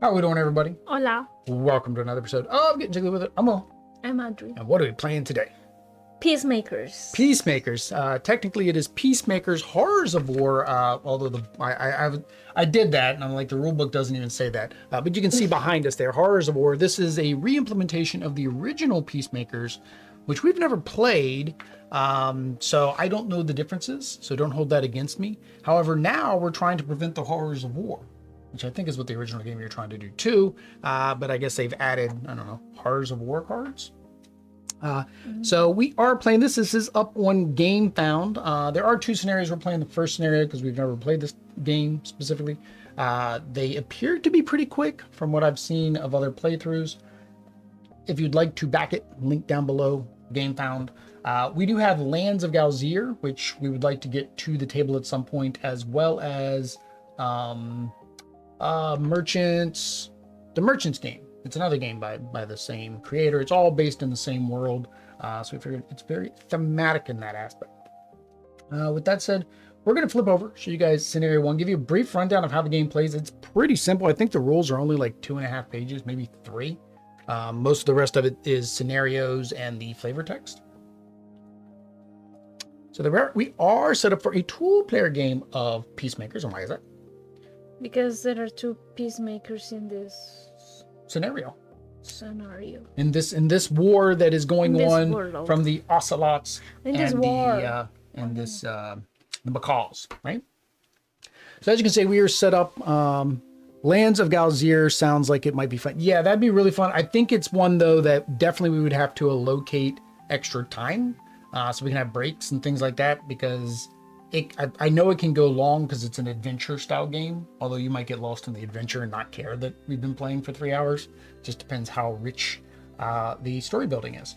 How are we doing, everybody? Hola, Welcome to another episode of Getting Jiggly with It. I'm Will. I'm Audrey. And what are we playing today? Peacemakers. Peacemakers. Technically, it is Peacemakers Horrors of War. Although I did that, and I'm like, the rule book doesn't even say that. But you can see behind us there, Horrors of War. This is a re-implementation of the original Peacemakers, which we've never played. So I don't know the differences. So don't hold that against me. However, now we're trying to prevent the horrors of war, which I think is what the original game you're trying to do too. But I guess they've added, I don't know, Horrors of War cards. So we are playing this. This is up on Gamefound. There are two scenarios. We're playing the first scenario because we've never played this game specifically. They appear to be pretty quick from what I've seen of other playthroughs. If you'd like to back it, link down below, Gamefound. We do have Lands of Galzir, which we would like to get to the table at some point, as well as Merchants, the Merchants game. It's another game by the same creator. It's all based in the same world. So we figured it's very thematic in that aspect. With that said, we're going to flip over, show you guys scenario one, give you a brief rundown of how the game plays. It's pretty simple. I think the rules are only like 2.5 pages, maybe 3. Most of the rest of it is scenarios and the flavor text. So we are set up for a two-player game of Peacemakers. And why is that? Because there are two peacemakers in this Scenario. In this war that is going on world. from the ocelots In and this war. the macaws, right? So as you can see, we are set up. Lands of Galzir sounds like it might be fun. Yeah, that'd be really fun. I think it's one though that definitely we would have to allocate extra time, so we can have breaks and things like that, because I know it can go long because it's an adventure style game, although you might get lost in the adventure and not care that we've been playing for 3 hours. Just depends how rich the story building is.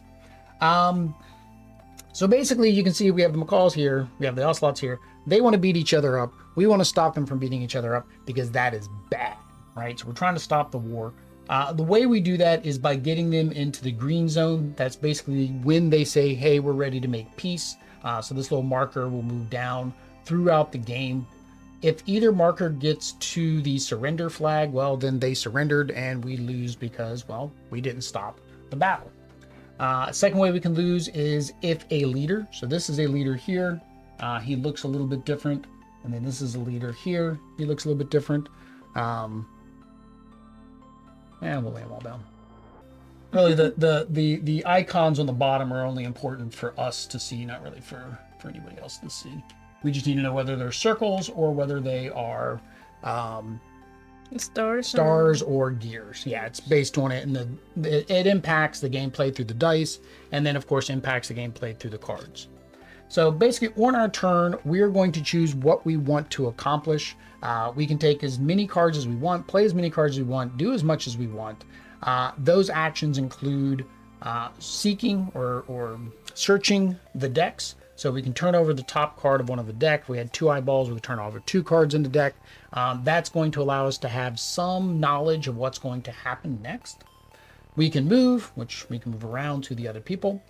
So basically you can see we have the macaws here, we have the ocelots here. They want to beat each other up. We want to stop them from beating each other up because that is bad, right? So we're trying to stop the war. The way we do that is by getting them into the green zone. That's basically when they say, hey, we're ready to make peace. So this little marker will move down throughout the game. If either marker gets to the surrender flag, well, then they surrendered and we lose because, well, we didn't stop the battle. Second way we can lose is if a leader, so this is a leader here, he looks a little bit different. And then this is a leader here, he looks a little bit different. And we'll lay them all down. Really, the icons on the bottom are only important for us to see, not really for anybody else to see. We just need to know whether they're circles or whether they are stars or gears. Yeah, it's based on it, and it impacts the gameplay through the dice, and then of course impacts the gameplay through the cards. So basically, on our turn, we are going to choose what we want to accomplish. We can take as many cards as we want, play as many cards as we want, do as much as we want. Those actions include seeking or searching the decks. So we can turn over the top card of one of the deck. If we had 2 eyeballs, we would turn over 2 cards in the deck. That's going to allow us to have some knowledge of what's going to happen next. We can move, which we can move around to the other people.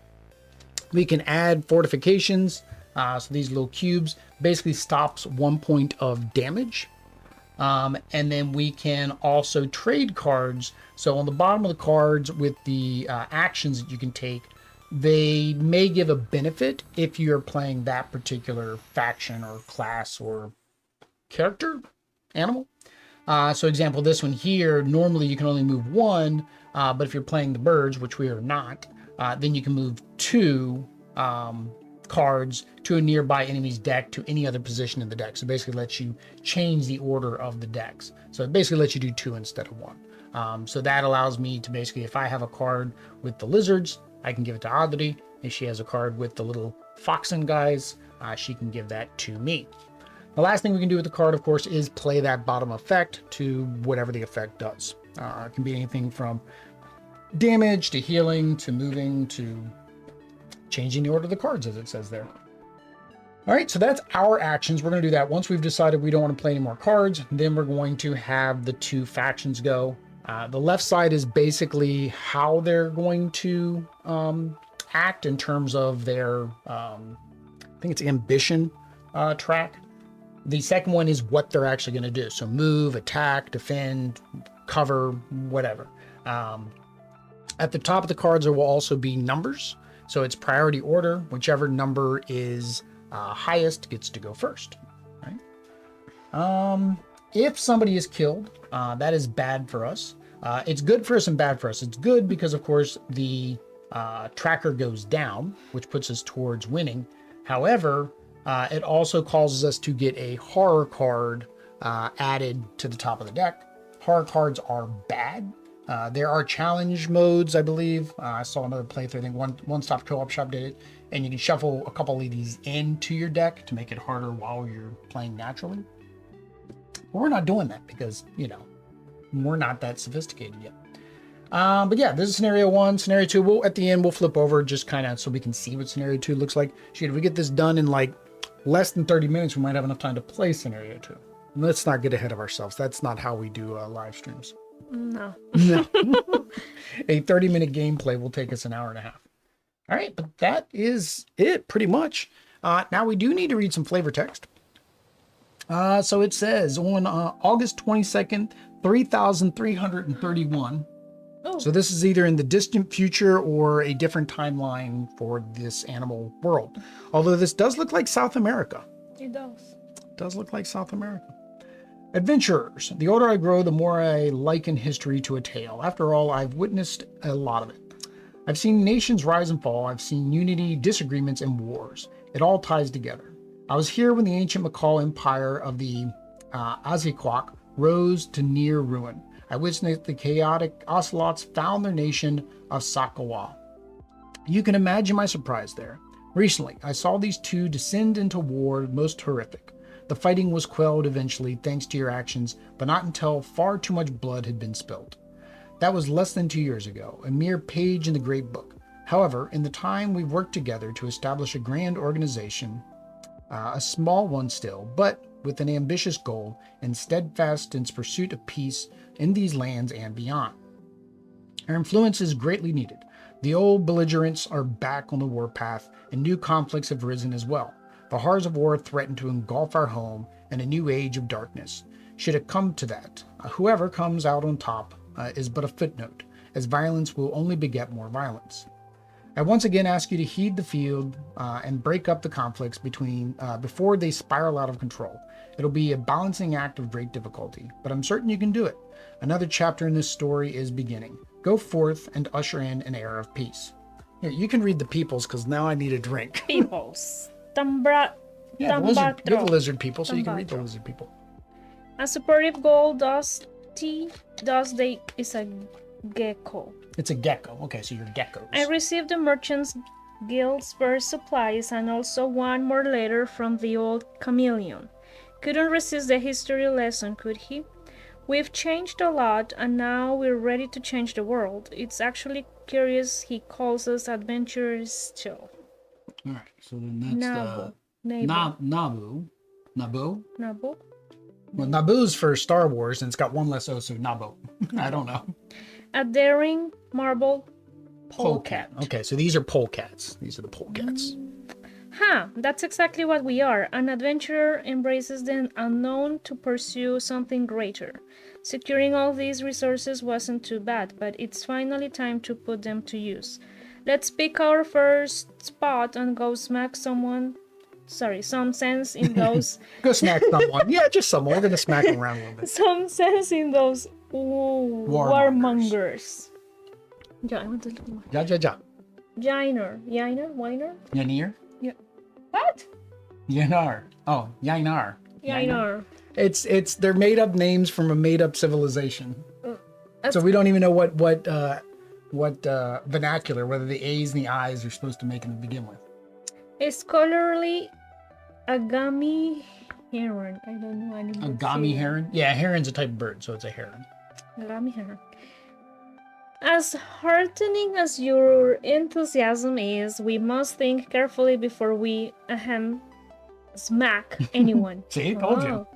We can add fortifications. So these little cubes basically stops 1 point of damage. And then we can also trade cards. So on the bottom of the cards with the actions that you can take, they may give a benefit if you're playing that particular faction or class or character, animal. So example, this one here, normally you can only move 1, but if you're playing the birds, which we are not, then you can move 2 cards to a nearby enemy's deck to any other position in the deck. So basically lets you change the order of the decks. So it basically lets you do 2 instead of 1. So that allows me to basically, if I have a card with the lizards, I can give it to Audrey. If she has a card with the little foxen guys, she can give that to me. The last thing we can do with the card, of course, is play that bottom effect to whatever the effect does. It can be anything from damage to healing to moving to changing the order of the cards, as it says there. All right, so that's our actions. We're going to do that once we've decided we don't want to play any more cards. Then we're going to have the 2 factions go. The left side is basically how they're going to act in terms of their, I think it's ambition track. The second one is what they're actually going to do. So move, attack, defend, cover, whatever. At the top of the cards, there will also be numbers. So it's priority order. Whichever number is highest gets to go first. Right? If somebody is killed, that is bad for us. It's good for us and bad for us. It's good because, of course, the tracker goes down, which puts us towards winning. However, it also causes us to get a horror card added to the top of the deck. Horror cards are bad. There are challenge modes, I believe. I saw another playthrough. I think One Stop Co-op Shop did it. And you can shuffle a couple of these into your deck to make it harder while you're playing naturally. But we're not doing that because, we're not that sophisticated yet. But yeah, this is scenario 1. Scenario 2, at the end, we'll flip over just kind of so we can see what scenario 2 looks like. Shit, if we get this done in like less than 30 minutes, we might have enough time to play scenario 2. And let's not get ahead of ourselves. That's not how we do live streams. No. No. A 30-minute gameplay will take us an hour and a half. All right, but that is it pretty much. Now we do need to read some flavor text. So it says on August 22nd, 3,331. Oh. So this is either in the distant future or a different timeline for this animal world. Although this does look like South America. It does. It does look like South America. Adventurers. The older I grow, the more I liken history to a tale. After all, I've witnessed a lot of it. I've seen nations rise and fall. I've seen unity, disagreements, and wars. It all ties together. I was here when the ancient Macaw Empire of the Aziquac rose to near ruin. I witnessed the chaotic ocelots found their nation of Sakawa. You can imagine my surprise there. Recently, I saw these two descend into war most horrific. The fighting was quelled eventually thanks to your actions, but not until far too much blood had been spilled. That was less than 2 years ago, a mere page in the great book. However, in the time we've worked together to establish a grand organization, a small one still, but with an ambitious goal and steadfast in its pursuit of peace in these lands and beyond. Our influence is greatly needed. The old belligerents are back on the warpath, and new conflicts have risen as well. The horrors of war threaten to engulf our home in a new age of darkness. Should it come to that, whoever comes out on top is but a footnote, as violence will only beget more violence. I once again ask you to heed the field and break up the conflicts before they spiral out of control. It'll be a balancing act of great difficulty, but I'm certain you can do it. Another chapter in this story is beginning. Go forth and usher in an era of peace. Here, you can read the peoples, because now I need a drink. Peoples. Yeah, the lizard people, so you can read the lizard people. A supportive goal is a gecko. It's a gecko. Okay, so you're geckos. I received the Merchants Guild's first supplies and also one more later from the old chameleon. Couldn't resist the history lesson, could he? We've changed a lot and now we're ready to change the world. It's actually curious he calls us adventurers still. All right, so then that's Naboo. Naboo? Well, Naboo's for Star Wars, and it's got one less O, so Naboo. I don't know. A daring marble polecat. Okay, so these are polecats. These are the polecats. That's exactly what we are. An adventurer embraces the unknown to pursue something greater. Securing all these resources wasn't too bad, but it's finally time to put them to use. Let's pick our first spot and go smack someone. Sorry, some sense in those. Go smack someone. Yeah, just someone. We're gonna smack them around a little bit. Some sense in those warmongers. Ja. Yiner. Yanir? Yeah. What? Yanar. Oh, Yinar. Yiner. It's they're made up names from a made up civilization. So we don't even know what vernacular, whether the A's and the I's are supposed to make them to begin with. A scholarly agami heron. I don't know any. Agami heron? Yeah, a heron's a type of bird, so it's a heron. Agami heron. As heartening as your enthusiasm is, we must think carefully before we smack anyone. See, told you.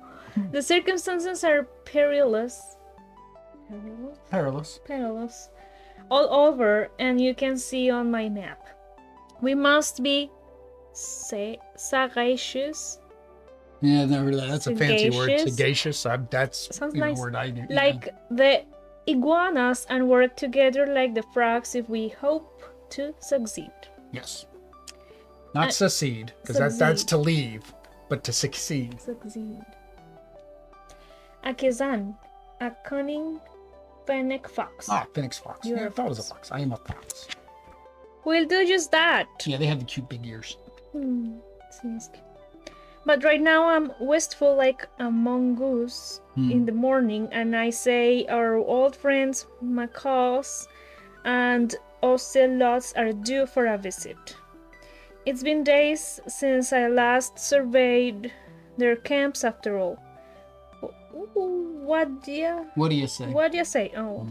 The circumstances are perilous. Perilous. All over, and you can see on my map. We must be sagacious. Yeah, I've never heard of that. That's a fancy word. Sagacious. Sagacious. That's Sounds a nice. word I do. Like the iguanas and work together like the frogs if we hope to succeed. Yes. Not secede, because that's succeed. to leave, but to succeed. Succeed. A Kezan, a cunning fennec fox. Ah, Phoenix Fox. You're Yeah, I a thought it was a fox. fox. I am a fox. We'll do just that. Yeah, they have the cute big ears. Seems cute. But right now I'm wistful like a mongoose in the morning, and I say our old friends macaws and ocelots are due for a visit. It's been days since I last surveyed their camps after all. What do you say? What do you say? Oh.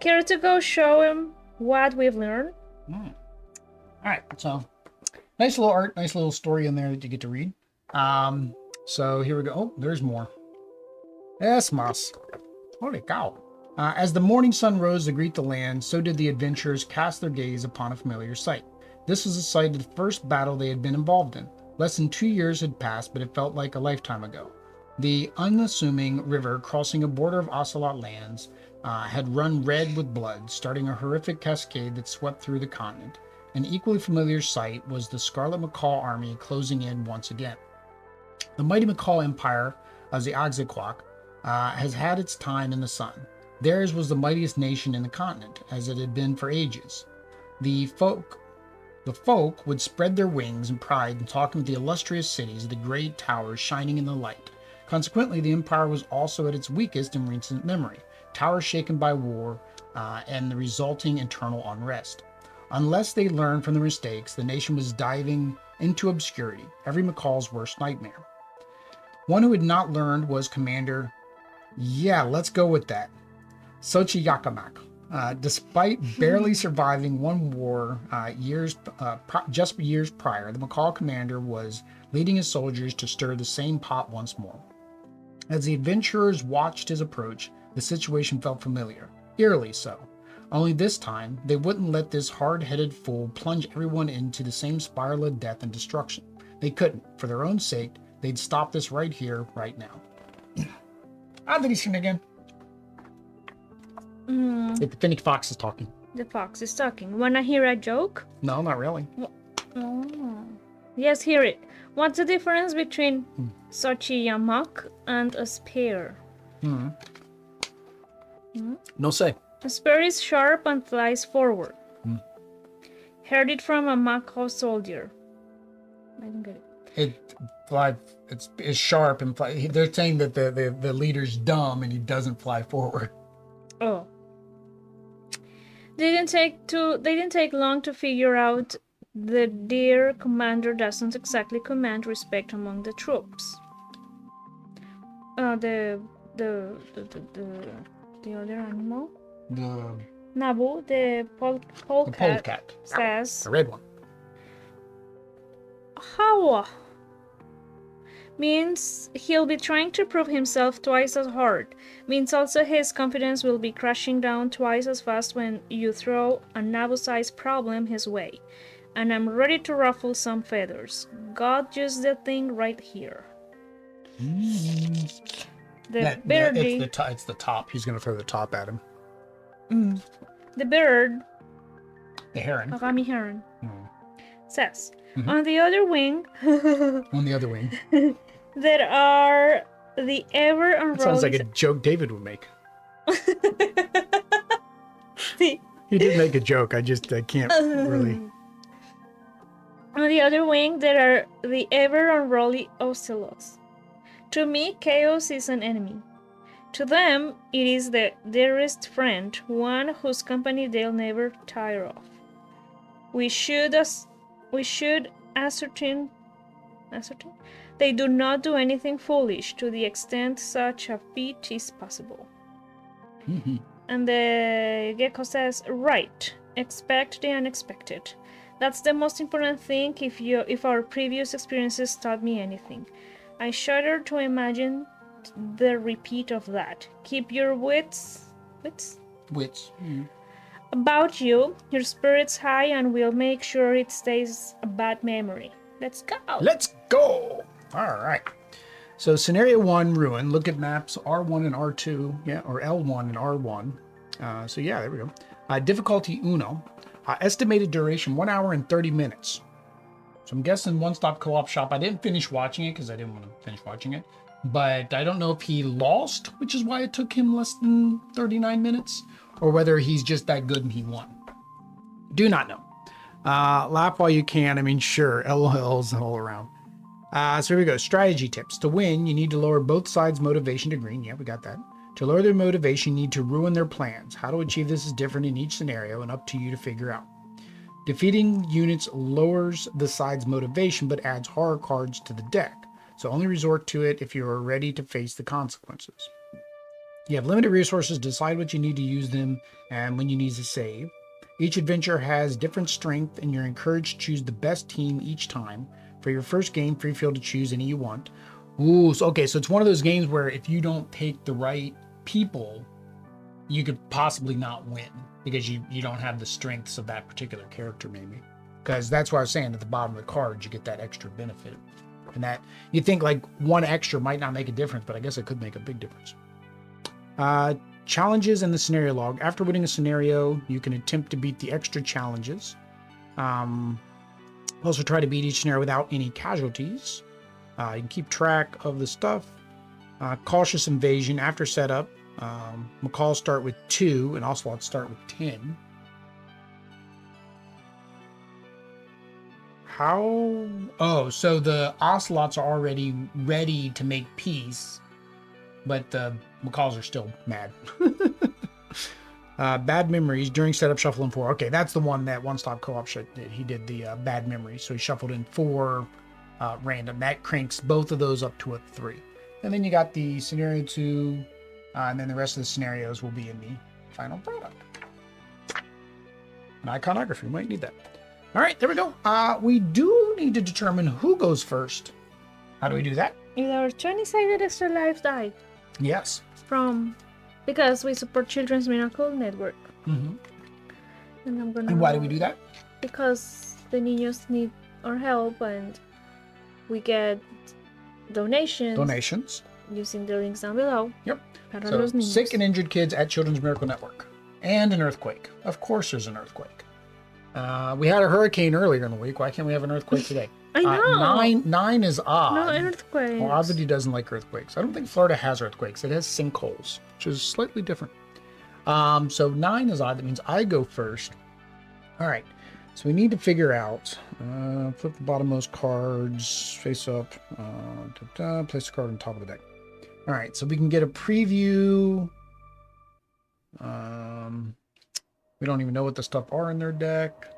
Care to go show him what we've learned? All right, so nice little art, nice little story in there that you get to read. So here we go. Oh, there's more. Es más. Holy cow. As the morning sun rose to greet the land, so did the adventurers cast their gaze upon a familiar sight. This was the site of the first battle they had been involved in. Less than 2 years had passed, but it felt like a lifetime ago. The unassuming river crossing a border of ocelot lands had run red with blood, starting a horrific cascade that swept through the continent. An equally familiar sight was the Scarlet Macaw army closing in once again. The mighty Macaw Empire, as the Oxyquoc, has had its time in the sun. Theirs was the mightiest nation in the continent, as it had been for ages. The folk would spread their wings in pride in talking of the illustrious cities of the great towers shining in the light. Consequently, the empire was also at its weakest in recent memory, towers shaken by war and the resulting internal unrest. Unless they learned from their mistakes, the nation was diving into obscurity, every Macaw's worst nightmare. One who had not learned was Commander, let's go with that, Sochi Yakamak. Despite barely surviving one war just years prior, the Macaw commander was leading his soldiers to stir the same pot once more. As the adventurers watched his approach, the situation felt familiar, eerily so. Only this time, they wouldn't let this hard-headed fool plunge everyone into the same spiral of death and destruction. They couldn't. For their own sake, they'd stop this right here, right now. I think he's seen again. The Phoenix Fox is talking. The fox is talking. Wanna hear a joke? No, not really. Oh. Yes, hear it. What's the difference between Xochitl and a spear? No say. A spear is sharp and flies forward. Heard it from a Macaw soldier. I don't get it. It's sharp and fly. They're saying that the leader's dumb and he doesn't fly forward. Oh. They didn't take long to figure out the dear commander doesn't exactly command respect among the troops. The other animal? The Nabu, the polecat, says, the red one. How? Means he'll be trying to prove himself twice as hard. Means also his confidence will be crashing down twice as fast when you throw a Nabu-sized problem his way. And I'm ready to ruffle some feathers. Got just the thing right here. The birdie... It's the top. He's going to throw the top at him. The bird... The heron. Agami heron. Says, on the other wing... On the other wing. There are the ever unrolling... That sounds like a joke David would make. He did make a joke. I can't really... On the other wing, there are the ever unruly ocelots. To me, chaos is an enemy. To them, it is the dearest friend, one whose company they'll never tire of. We should ascertain they do not do anything foolish to the extent such a feat is possible. And the gecko says, right, expect the unexpected. That's the most important thing if our previous experiences taught me anything. I shudder to imagine the repeat of that. Keep your wits about you, your spirits high, and we'll make sure it stays a bad memory. Let's go! Let's go! All right. So scenario 1, ruin. Look at maps R1 and R2, yeah, or L1 and R1. So yeah, there we go. Difficulty uno. Estimated duration 1 hour and 30 minutes. So I'm guessing one-stop co-op shop. I didn't finish watching it because I didn't want to finish watching it. But I don't know if he lost, which is why it took him less than 39 minutes, or whether he's just that good and he won. Do not know. Laugh while you can. I mean, sure, LOLs all around. So here we go. Strategy tips. To win, you need to lower both sides' motivation to green. Yeah, we got that. To lower their motivation, you need to ruin their plans. How to achieve this is different in each scenario and up to you to figure out. Defeating units lowers the side's motivation but adds horror cards to the deck. So only resort to it if you are ready to face the consequences. You have limited resources. Decide what you need to use them and when you need to save. Each adventure has different strength and you're encouraged to choose the best team each time. For your first game, free field to choose any you want. Ooh, so, okay, so it's one of those games where if you don't take the right people, you could possibly not win because you don't have the strengths of that particular character, maybe. Because that's what I was saying, at the bottom of the cards, you get that extra benefit. And that, you think like one extra might not make a difference, but I guess it could make a big difference. Challenges in the scenario log. After winning a scenario, you can attempt to beat the extra challenges. Also try to beat each scenario without any casualties. You can keep track of the stuff. Cautious invasion. After setup, Macaws start with 2 and Ocelots start with 10. How? Oh, so the Ocelots are already ready to make peace, but the Macaws are still mad. Bad memories during setup, shuffle in 4. Okay, that's the one that One Stop Co-op did. He did the bad memories, so he shuffled in 4 random. That cranks both of those up to a 3. And then you got the scenario 2, and then the rest of the scenarios will be in the final product. An iconography, we might need that. All right, there we go. We do need to determine who goes first. How do we do that? With our 20-sided extra life die. Yes. Because we support Children's Miracle Network. Mm-hmm. And why do we do that? Because the niños need our help and we get donations. Using the links down below. Yep. So, sick and injured kids at Children's Miracle Network. And an earthquake. Of course there's an earthquake. We had a hurricane earlier in the week. Why can't we have an earthquake today? I know. 9 is odd. No earthquakes. Well, Oddity doesn't like earthquakes. I don't think Florida has earthquakes. It has sinkholes, which is slightly different. So 9 is odd. That means I go first. All right. So we need to figure out, flip the bottommost cards, face up, place the card on top of the deck. All right. So we can get a preview. We don't even know what the stuff are in their deck.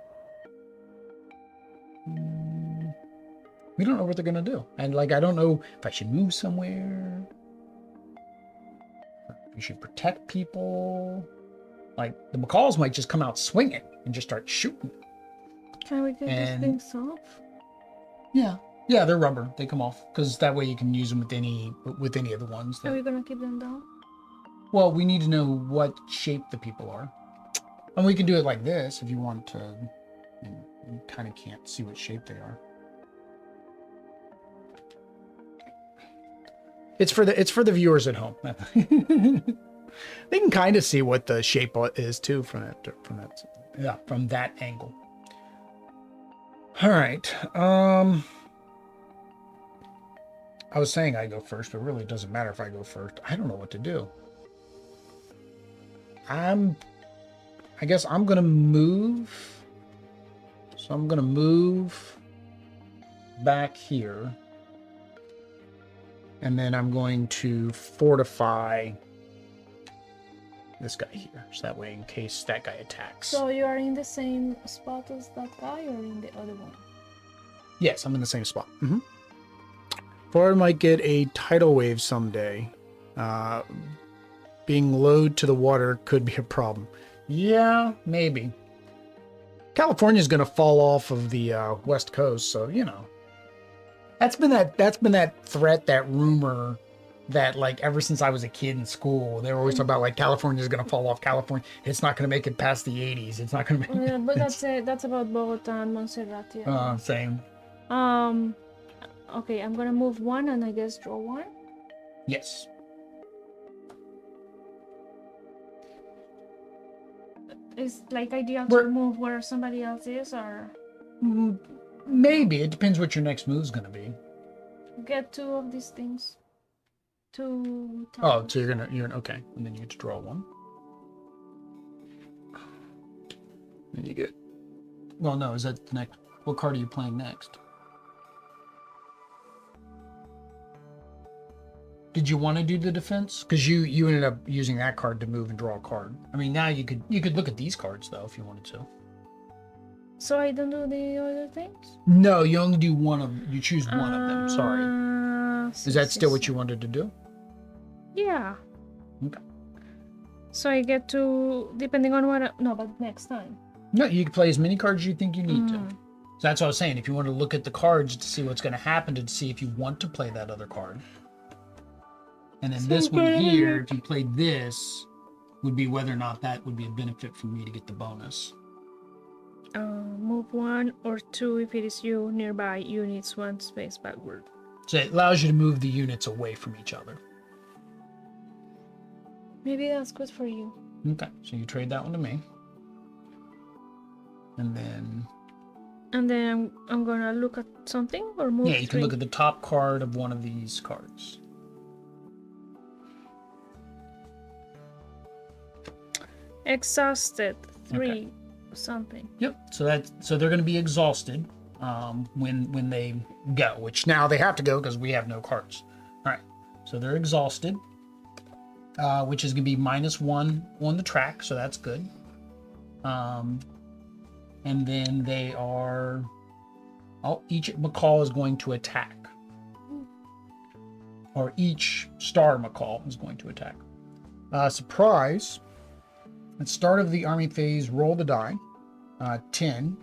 We don't know what they're going to do. And like, I don't know if I should move somewhere. You should protect people. Like, the Macaws might just come out swinging and just start shooting. Can we get these things off? Yeah. Yeah, they're rubber. They come off. Because that way you can use them with any of the ones. Are we going to keep them down? Well, we need to know what shape the people are. And we can do it like this if you want to. You kind of can't see what shape they are. It's for the viewers at home. They can kind of see what the shape is too from that angle. All right. I was saying I go first, but really it doesn't matter if I go first. I don't know what to do. I guess I'm gonna move. So I'm gonna move back here. And then I'm going to fortify this guy here. So that way, in case that guy attacks. So you are in the same spot as that guy or in the other one? Yes, I'm in the same spot. Mm-hmm. Florida might get a tidal wave someday. Being low to the water could be a problem. Yeah, maybe. California's going to fall off of the West Coast, so, you know. That's been that threat, that rumor that, like, ever since I was a kid in school, they were always talking about, like, California's going to fall off. California, it's not going to make it past the 80s. It's not going to make it. But that's about Bogota and Montserrat. Yeah. Same. Okay, I'm gonna move one and I guess draw one. Yes. Is like ideal We're- to move where somebody else is, or Maybe. It depends what your next move's going to be. get two of these things. Two Oh, times. so you're gonna okay, and then you get to draw one. And you get. Well, no, is that the next? What card are you playing next? Did you want to do the defense? Because you ended up using that card to move and draw a card. I mean, now you could look at these cards though if you wanted to. So I don't do the other things? No, you only do one of. You choose one of them. Sorry. Is that still what you wanted to do? Yeah. Okay. So I get to, depending on what. No, but next time. No, you can play as many cards as you think you need to. So that's what I was saying. If you want to look at the cards to see what's going to happen, to see if you want to play that other card. And then this one here, if you played this, would be whether or not that would be a benefit for me to get the bonus. Move one or two if it is you nearby units one space backward. So it allows you to move the units away from each other. Maybe that's good for you. Okay, so you trade that one to me. And then... And then I'm gonna look at something or move. Yeah, you can look at the top card of one of these cards. Exhausted. 3 Okay. something. Yep. So they're going to be exhausted when they go, which now they have to go because we have no cards. All right. So they're exhausted, which is going to be -1 on the track, so that's good. And then they are. Oh, each macaw is going to attack, or each star macaw is going to attack. Surprise. At the start of the army phase, roll the die. 10.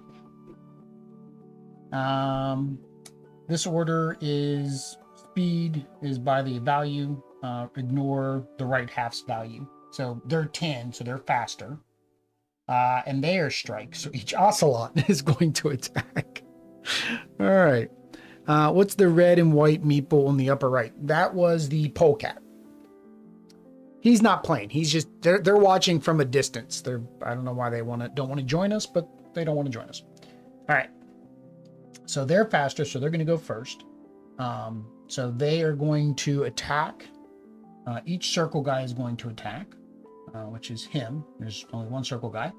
This order is speed is by the value. Ignore the right half's value. So they're 10, so they're faster. And they are strike. So each ocelot is going to attack. All right. What's the red and white meeple in the upper right? That was the polecat. He's not playing. He's just they're watching from a distance. I don't know why they don't want to join us, but they don't want to join us. All right. So they're faster, so they're going to go first. So they are going to attack. Each circle guy is going to attack, which is him. There's only one circle guy.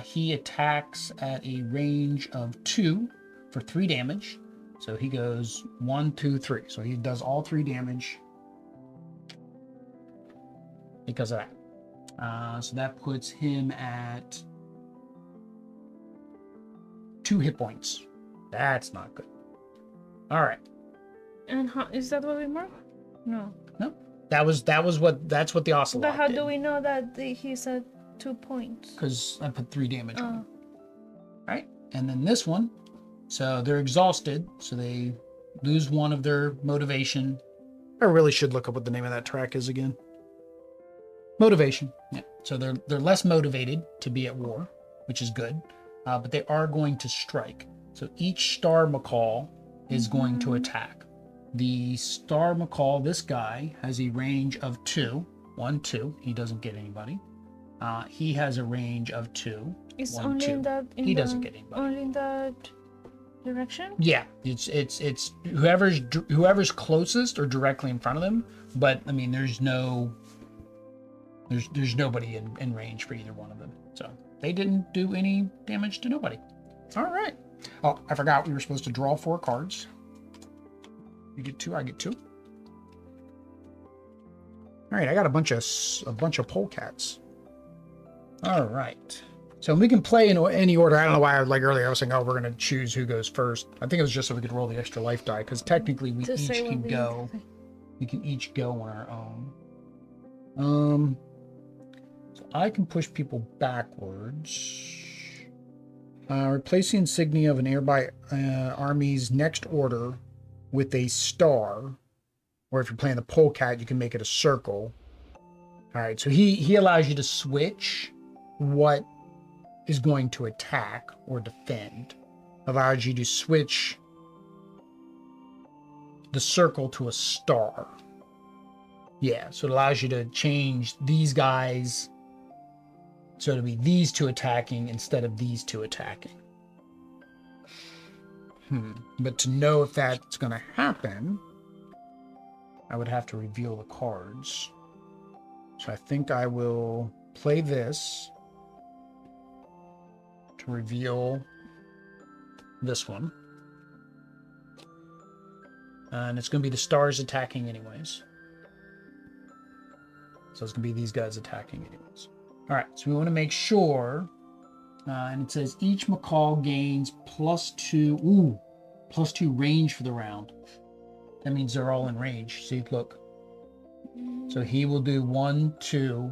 He attacks at a range of 2 for 3 damage. So he goes 1, 2, 3. So he does all 3 damage. Because of that. So that puts him at 2 hit points. That's not good. All right. And how, is that what we mark? No. No. That's what the ocelot But how did. do we know that he's at 2 points? Because I put 3 damage on him. All right. And then this one. So they're exhausted. So they lose 1 of their motivation. I really should look up what the name of that track is again. Motivation. Yeah. So they're less motivated to be at war, which is good. But they are going to strike. So each star macaw is going to attack. The star macaw, this guy, has a range of 2. 1, 2. He doesn't get anybody. He has a range of 2. It's 1, only 2. in that. He doesn't get anybody. Only in that direction. Yeah, it's whoever's closest or directly in front of them. But I mean, there's nobody in range for either one of them. So they didn't do any damage to nobody. All right. Oh, I forgot we were supposed to draw 4 cards. You get 2, I get 2. All right, I got a bunch of polecats. All right. So we can play in any order. I don't know why, like earlier, I was saying, oh, we're going to choose who goes first. I think it was just so we could roll the extra life die, because technically we each can go. We can each go on our own. So I can push people backwards. Replace the insignia of an nearby army's next order with a star. Or if you're playing the polecat, you can make it a circle. All right, so he allows you to switch what is going to attack or defend. Allows you to switch the circle to a star. Yeah, so it allows you to change these guys so it'll be these two attacking instead of these two attacking. But to know if that's going to happen, I would have to reveal the cards. So I think I will play this to reveal this one. And it's going to be the stars attacking anyways. So it's going to be these guys attacking anyways. All right, so we want to make sure, and it says each macaw gains +2 range for the round. That means they're all in range. See, look. So he will do 1, 2,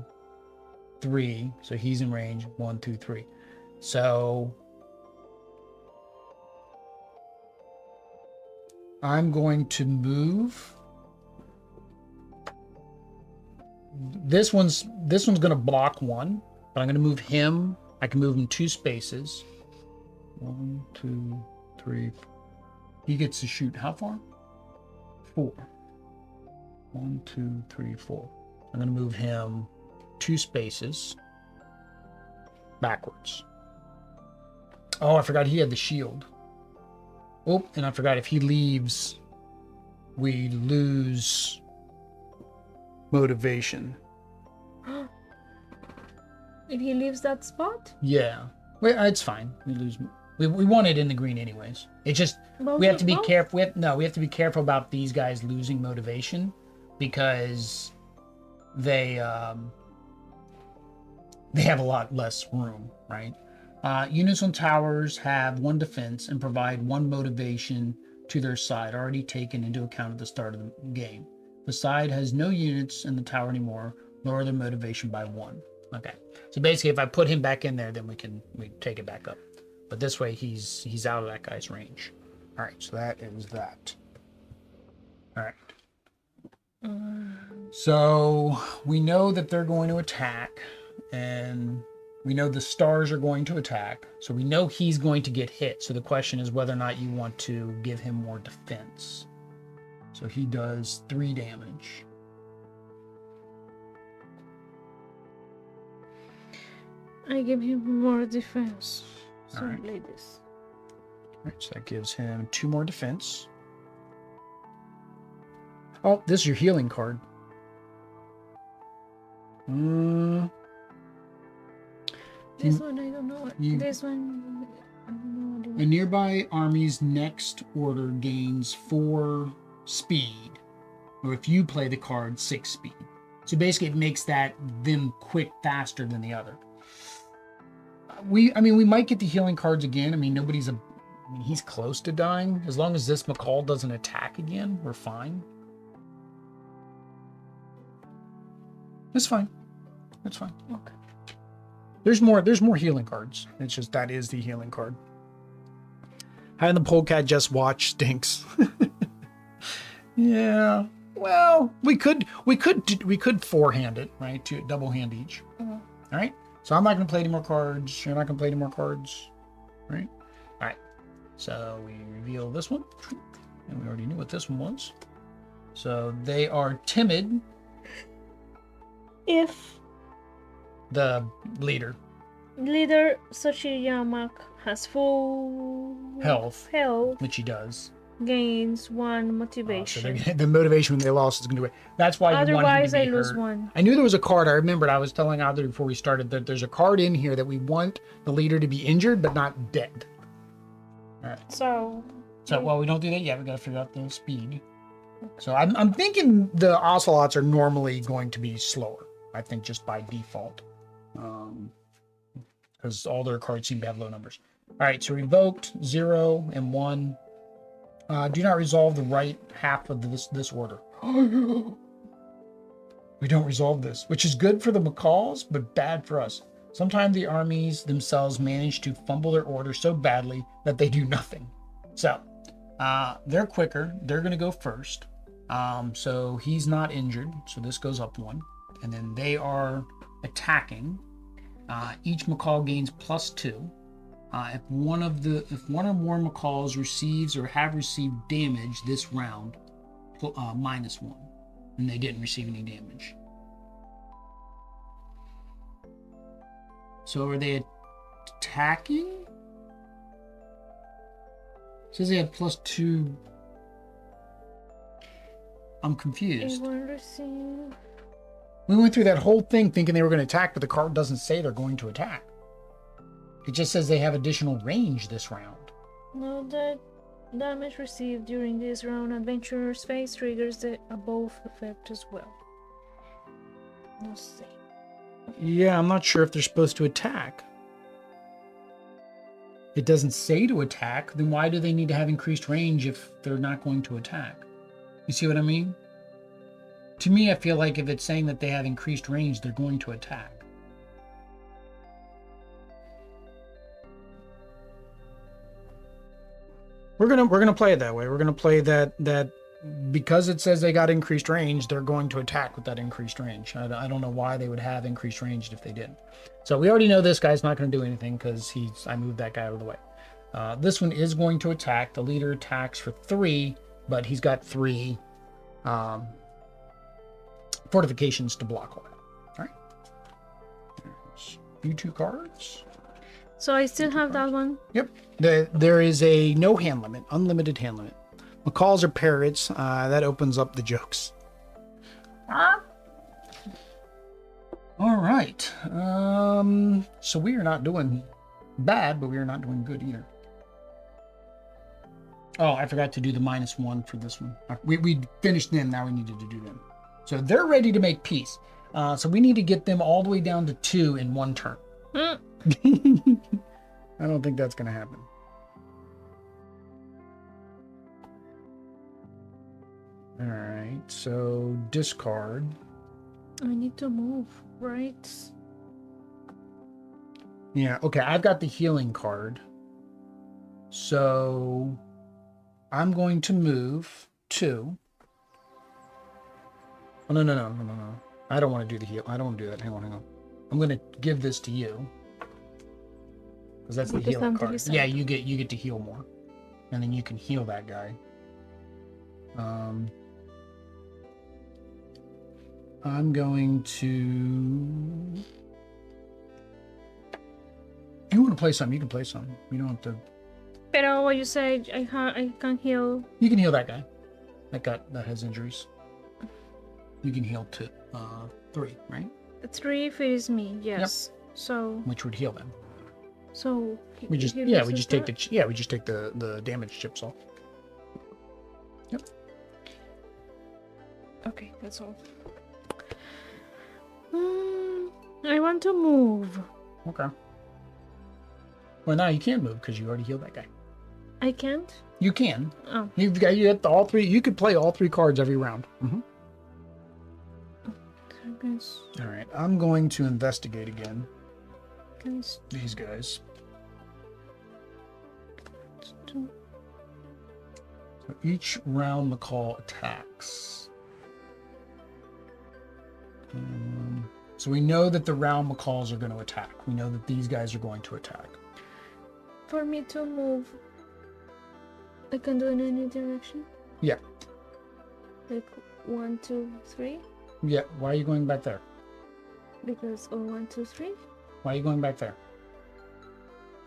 3. So he's in range 1, 2, 3. So I'm going to move. This one's going to block 1, but I'm going to move him. I can move him 2 spaces. 1, 2, 3. He gets to shoot how far? 4. 1, 2, 3, 4. I'm going to move him 2 spaces backwards. Oh, I forgot he had the shield. Oh, and I forgot if he leaves, we lose motivation. If he leaves that spot? Yeah. Well, it's fine. We lose. We want it in the green anyways. It's just we have to be careful. We have to be careful about these guys losing motivation because they have a lot less room, right? Units on towers have 1 defense and provide 1 motivation to their side, already taken into account at the start of the game. If the side has no units in the tower anymore, lower their motivation by 1. Okay, so basically, if I put him back in there, then we take it back up. But this way, he's out of that guy's range. All right, so that is that. All right. So we know that they're going to attack, and we know the stars are going to attack. So we know he's going to get hit. So the question is whether or not you want to give him more defense. So he does 3 damage. I give him more defense. So All right. play this. All right, so that gives him 2 more defense. Oh, this is your healing card. This one, I don't know. This one, I don't know. A nearby army's next order gains 4 speed, or if you play the card, 6 speed. So basically, it makes them quick faster than the other. We might get the healing cards again. I mean, he's close to dying. As long as this macaw doesn't attack again, we're fine. That's fine. That's fine. Okay. There's more healing cards. It's just that is the healing card. Having the polecat just watch stinks. Yeah. Well, we could forehand it, right? To double hand each. All right. So I'm not going to play any more cards. You're not going to play any more cards, right? All right. So we reveal this one, and we already knew what this one was. So they are timid. If the leader Sochiyamak has full health, health, which he does, gains 1 motivation. So the motivation when they lost is going to be. That's why you want him to be lose hurt. 1. I knew there was a card. I remembered. I was telling Audrey before we started that there's a card in here that we want the leader to be injured but not dead. All right. So well, we don't do that yet. We got to figure out the speed. So I'm thinking the ocelots are normally going to be slower. I think just by default, because all their cards seem to have low numbers. All right, so revoked 0 and 1. Do not resolve the right half of this order. We don't resolve this, which is good for the macaws, but bad for us. Sometimes the armies themselves manage to fumble their order so badly that they do nothing. So they're quicker. They're going to go first. So he's not injured. So this goes up 1. And then they are attacking. Each macaw gains +2. If one or more macaws receives or have received damage this round, -1, and they didn't receive any damage. So are they attacking? It says they have +2. I'm confused. We went through that whole thing thinking they were going to attack, but the card doesn't say they're going to attack. It just says they have additional range this round. No, that damage received during this round adventurer's phase triggers the above effect as well. Let's see. Yeah, I'm not sure if they're supposed to attack. It doesn't say to attack, then why do they need to have increased range if they're not going to attack? You see what I mean? To me, I feel like if it's saying that they have increased range, they're going to attack. We're gonna play it that way. We're gonna play that because it says they got increased range, they're going to attack with that increased range. I don't know why they would have increased range if they didn't. So we already know this guy's not going to do anything because I moved that guy out of the way. This one is going to attack. The leader attacks for 3, but he's got 3 fortifications to block all that. All right. There's you 2 cards. So I still have that one. Yep. There is a no hand limit, unlimited hand limit. Macaws are parrots. That opens up the jokes. All right. So we are not doing bad, but we are not doing good either. Oh, I forgot to do the -1 for this one. We finished them. Now we needed to do them. So they're ready to make peace. So we need to get them all the way down to 2 in 1 turn. I don't think that's going to happen. All right, so discard. I need to move, right? Yeah, okay, I've got the healing card. So I'm going to move 2. Oh, no. I don't want to do the heal. I don't want to do that. Hang on. I'm going to give this to you. Because that's the healing card. Yeah, you get to heal more. And then you can heal that guy. I'm going to... If you want to play some, you can play some. You don't have to... Pero what you say, I can heal... You can heal that guy. That has injuries. You can heal 3, right? 3 if it is me, yes. Yep. So... Which would heal them. So... We just take the damage chips off. Yep. Okay, that's all. I want to move. Okay. Well, now you can move because you already healed that guy. I can't? You can. Oh. You get all 3. You could play all 3 cards every round. Mm-hmm. All right. I'm going to investigate again. These guys. So each round Macaw attacks. So we know that the round Macaws are going to attack. We know that these guys are going to attack. For me to move, I can do it in any direction? Yeah. Like 1, 2, 3? Yeah. Why are you going back there? Because 1, 2, 3? Why are you going back there?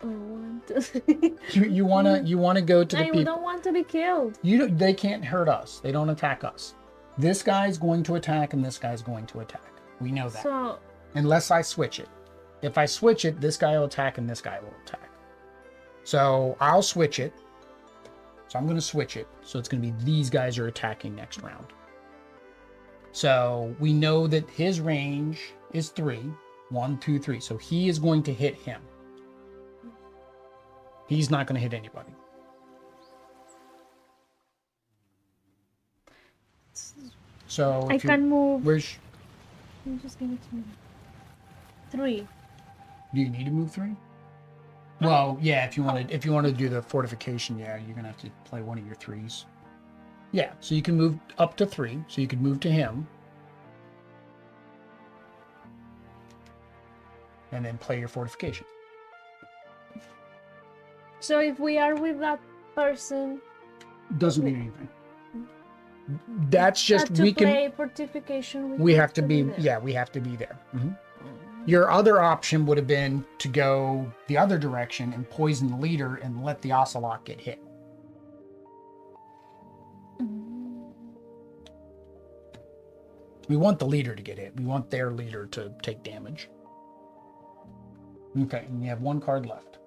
1, 2, 3. You wanna go to the people. I don't want to be killed. They can't hurt us. They don't attack us. This guy's going to attack and this guy's going to attack. We know that. So, unless I switch it. If I switch it, this guy will attack and this guy will attack. So I'll switch it. So I'm going to switch it. So it's going to be these guys are attacking next round. So we know that his range is 3. 1, 2, 3. So he is going to hit him. He's not going to hit anybody. So I can move. Where's... Just give it to me. 3. Do you need to move 3? Well, yeah. If you want to do the fortification, yeah, you're gonna have to play one of your 3s. Yeah. So you can move up to 3. So you could move to him, and then play your fortification. So if we are with that person, doesn't mean anything. That's just to we play can. fortification. We have to be. there. Yeah, we have to be there. Your other option would have been to go the other direction and poison the leader and let the ocelot get hit. We want the leader to get hit. We want their leader to take damage. Okay, and you have one card left.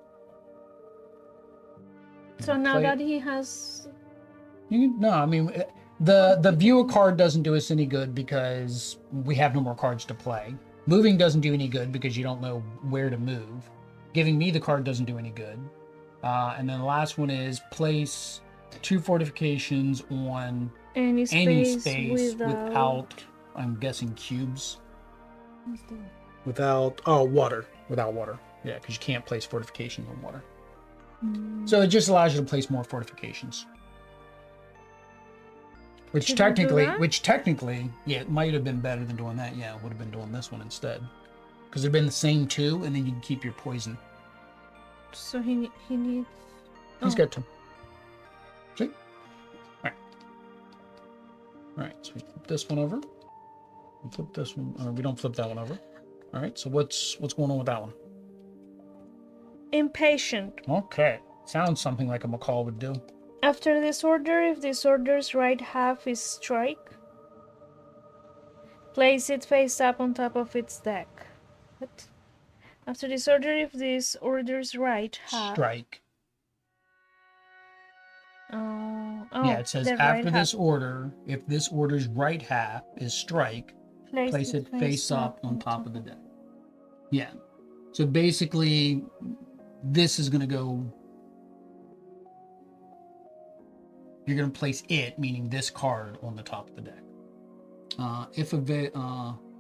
So now that he has... No, I mean, the view a card doesn't do us any good because we have no more cards to play. Moving doesn't do any good because you don't know where to move. Giving me the card doesn't do any good. And then the last one is place 2 fortifications on any space without, I'm guessing, cubes. Without water. Without water. Yeah, because you can't place fortifications on water. So it just allows you to place more fortifications. Which technically, yeah, it might have been better than doing that. Yeah, it would have been doing this one instead. Because it'd been the same 2, and then you can keep your poison. So he needs... He's got 2. See? Alright. Alright, so we flip this one over. We flip this one, we don't flip that one over. Alright, so what's going on with that one? Impatient. Okay. Sounds something like a macaw would do. After this order, if this order's right half is strike, place it face up on top of its deck. What? After this order, if this order's right half... Strike. Yeah, it says after this order, if this order's right half is strike, place it face up on top of the deck. Yeah. So basically, this is going to go... You're going to place it, meaning this card, on the top of the deck.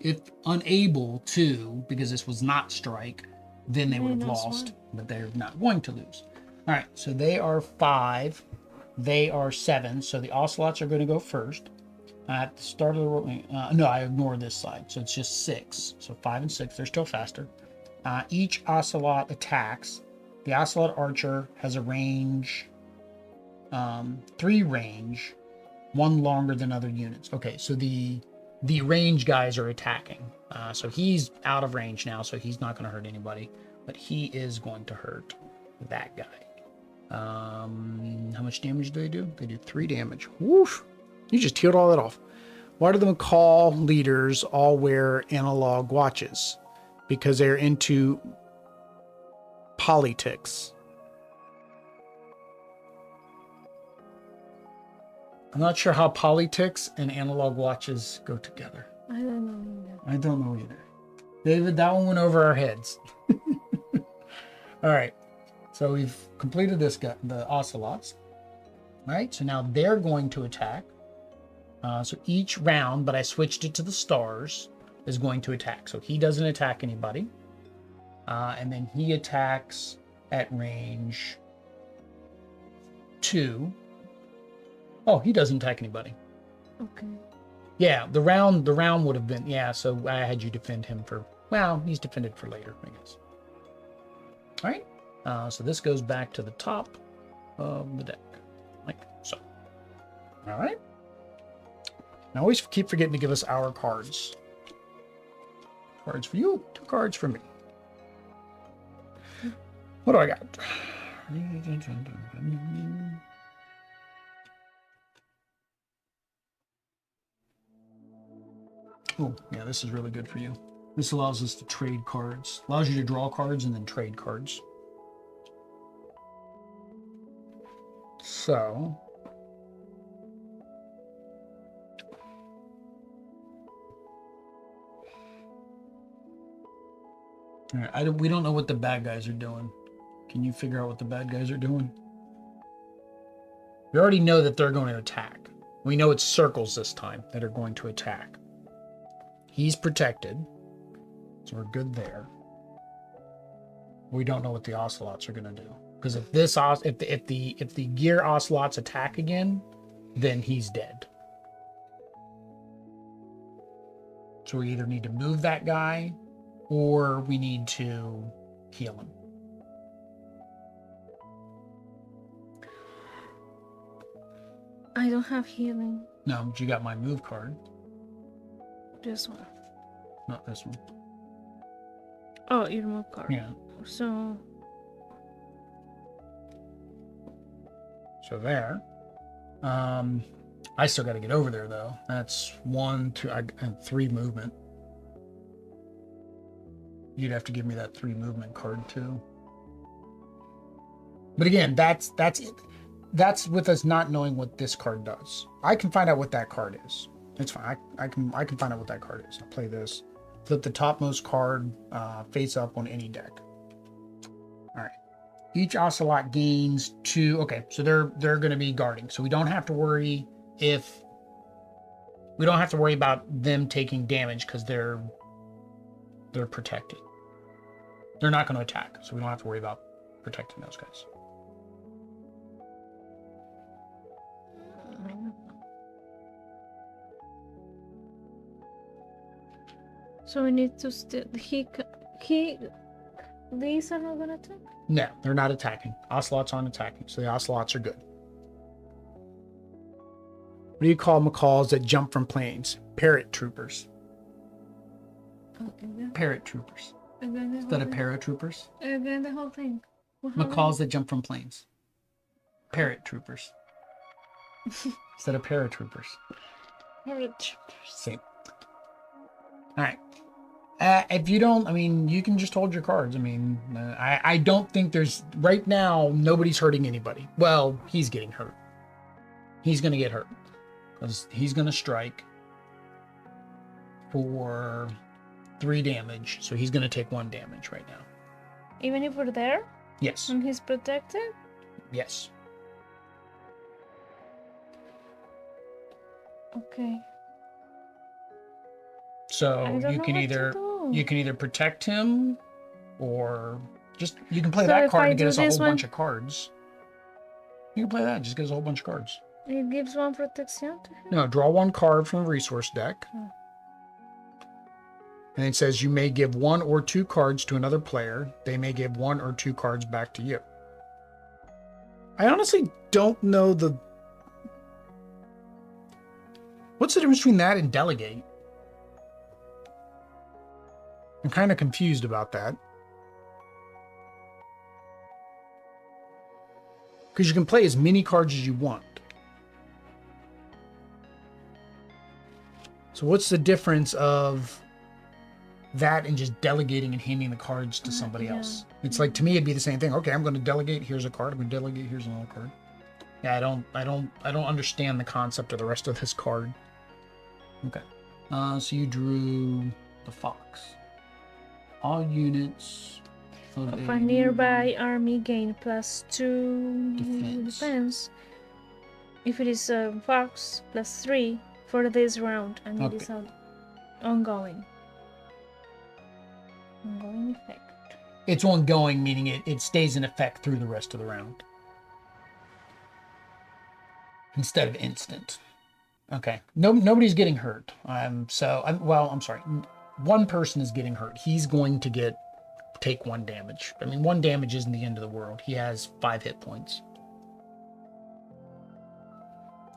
If unable to, because this was not strike, then they would have lost, but they're not going to lose. All right, so they are 5. They are 7, so the ocelots are going to go first. At the start of the roll, no, I ignored this side, so it's just 6. So 5 and 6, they're still faster. Each ocelot attacks. The ocelot archer has a range... 3 range, 1 longer than other units. Okay, so the range guys are attacking. So he's out of range now, so he's not going to hurt anybody, but he is going to hurt that guy. How much damage do they do? They do 3 damage. Woof! You just healed all that off. Why do the macaw leaders all wear analog watches? Because they're into politics. I'm not sure how politics and analog watches go together. I don't know either. I don't know either. David, that one went over our heads. All right. So we've completed this guy, the ocelots. All right. So now they're going to attack. So each round, but I switched it to the stars, is going to attack. So he doesn't attack anybody. And then he attacks at range 2. Oh, he doesn't attack anybody. Okay. Yeah, the round would have been, yeah, so I had you defend him for, well, he's defended for later, I guess. All right, so this goes back to the top of the deck, like so. All right. Now, always keep forgetting to give us our cards. Cards for you, 2 cards for me. What do I got? Oh, yeah, this is really good for you. This allows us to trade cards. Allows you to draw cards and then trade cards. So... All right, we don't know what the bad guys are doing. Can you figure out what the bad guys are doing? We already know that they're going to attack. We know it's circles this time that are going to attack. He's protected, so we're good there. We don't know what the ocelots are going to do, because if the gear ocelots attack again, then he's dead. So we either need to move that guy, or we need to heal him. I don't have healing. No, but you got my move card. This one. Not this one. Oh, your move card. Yeah. So there. I still got to get over there though. That's 1, 2, and 3 movement. You'd have to give me that 3 movement card too. But again, that's it. That's with us not knowing what this card does. I can find out what that card is. It's fine. I can find out what that card is. I'll play this. Flip the topmost card face up on any deck. All right. Each ocelot gains 2. Okay, so they're going to be guarding. So we don't have to worry about them taking damage because they're protected. They're not going to attack, so we don't have to worry about protecting those guys. So we need to still these are not gonna attack? No, they're not attacking. Ocelots aren't attacking, so the ocelots are good. What do you call macaws that jump from planes? Parrot troopers. Parrot troopers. Instead of paratroopers. Again, the whole thing. Macaws that jump from planes. Parrot troopers. Instead of paratroopers. Parrot troopers. Same. All right. If you don't, I mean, you can just hold your cards. I mean, I don't think there's, right now, nobody's hurting anybody. Well, he's getting hurt. He's going to get hurt. Because he's going to strike for 3 damage. So he's going to take 1 damage right now. Even if we're there? Yes. And he's protected? Yes. Okay. So you can either protect him or just you can play that card to get us a whole bunch of cards. You can play that, just get us a whole bunch of cards. It gives 1 protection to him? No, draw 1 card from a resource deck. Oh. And it says you may give 1 or 2 cards to another player. They may give 1 or 2 cards back to you. I honestly don't know what's the difference between that and delegate? I'm kind of confused about that. Because you can play as many cards as you want. So what's the difference of that and just delegating and handing the cards to somebody else? It's like, to me, it'd be the same thing. Okay, I'm going to delegate. Here's a card. I'm going to delegate. Here's another card. Yeah, I don't understand the concept of the rest of this card. Okay. So you drew the fox. All units of a nearby army gain +2 defense. If it is a fox, +3 for this round, and it is ongoing. Ongoing effect. It's ongoing, meaning it stays in effect through the rest of the round. Instead of instant. Okay. Nobody's getting hurt. I'm sorry. 1 person is getting hurt. He's going to take 1 damage. I mean, 1 damage isn't the end of the world. He has 5 hit points.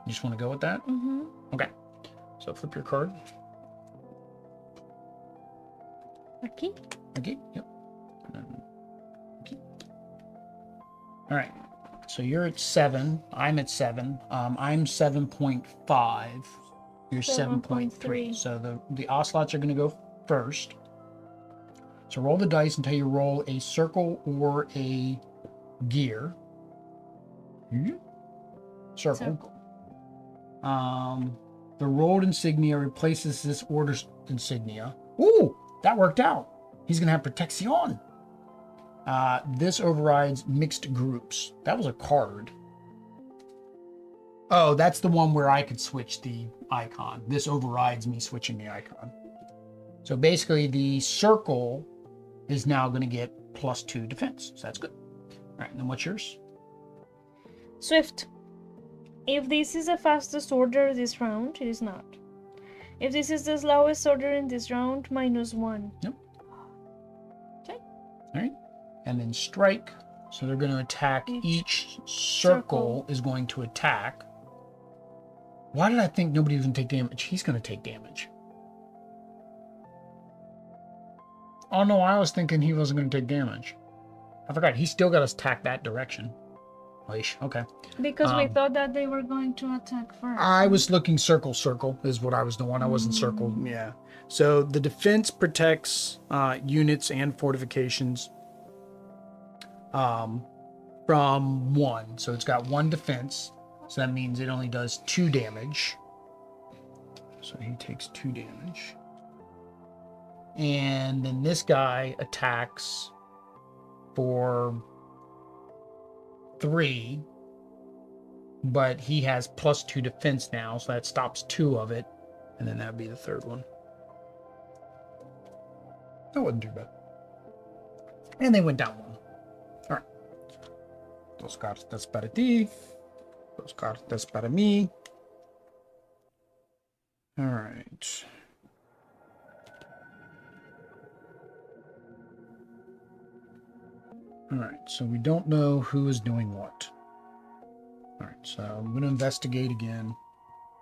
You just want to go with that? Mm-hmm. Okay. So flip your card. Okay. Okay. Yep. Okay. All right. So you're at 7. I'm at 7. I'm 7.5. You're 7.3. So the ocelots are going to go first. So roll the dice until you roll a circle or a gear. Circle. The rolled insignia replaces this order's insignia. Ooh, that worked out. He's going to have protection. This overrides mixed groups. That was a card. Oh, that's the one where I could switch the icon. This overrides me switching the icon. So basically the circle is now going to get +2 defense. So that's good. All right, and then what's yours? Swift. If this is the fastest order this round, it is not. If this is the slowest order in this round, -1. Yep. Okay. All right. And then strike. So they're going to attack. Each circle is going to attack. Why did I think nobody even take damage? He's going to take damage. Oh no, I was thinking he wasn't going to take damage. I forgot. He still got to attack that direction. Okay. Because we thought that they were going to attack first. I was looking circle is what I was doing. I wasn't circle. Yeah. So the defense protects units and fortifications from 1. So it's got 1 defense. So that means it only does 2 damage. So he takes 2 damage. And then this guy attacks for 3. But he has +2 defense now, so that stops 2 of it. And then that would be the 3rd one. That wasn't too bad. And they went down 1. Alright. Dos cartas para ti. Dos cartas para mí. Alright. Alright, so we don't know who is doing what. Alright, so I'm going to investigate again.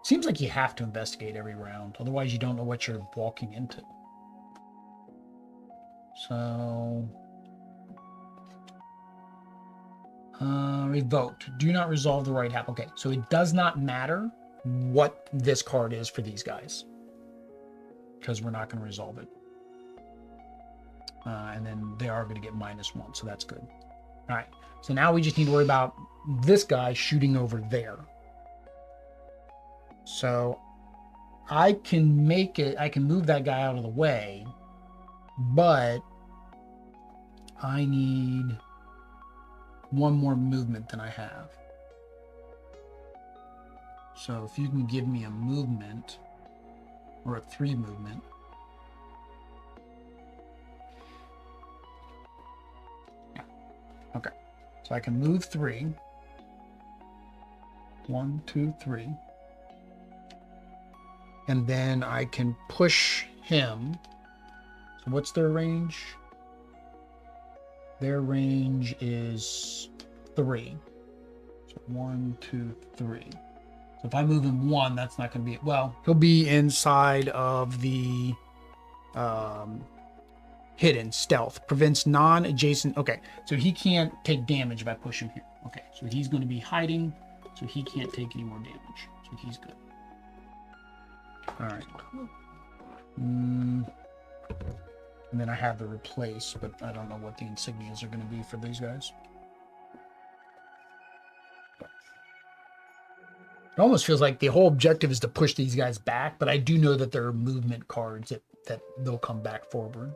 Seems like you have to investigate every round, otherwise you don't know what you're walking into. So... revoked. Do not resolve the right half. Okay, so it does not matter what this card is for these guys, because we're not going to resolve it. And then they are going to get -1, so that's good. All right, so now we just need to worry about this guy shooting over there. So I can make it, I can move that guy out of the way, but I need 1 more movement than I have. So if you can give me a movement, or a 3 movement. Yeah. Okay. So I can move 3. 1, 2, 3. And then I can push him. So what's their range? Their range is 3. So 1, 2, 3. So if I move him 1, that's not going to be... Well, he'll be inside of the hidden stealth. Prevents non-adjacent... Okay, so he can't take damage if I push him here. Okay, so he's going to be hiding, so he can't take any more damage. So he's good. All right. And then I have the replace, but I don't know what the insignias are going to be for these guys. It almost feels like the whole objective is to push these guys back, but I do know that there are movement cards that they'll come back forward.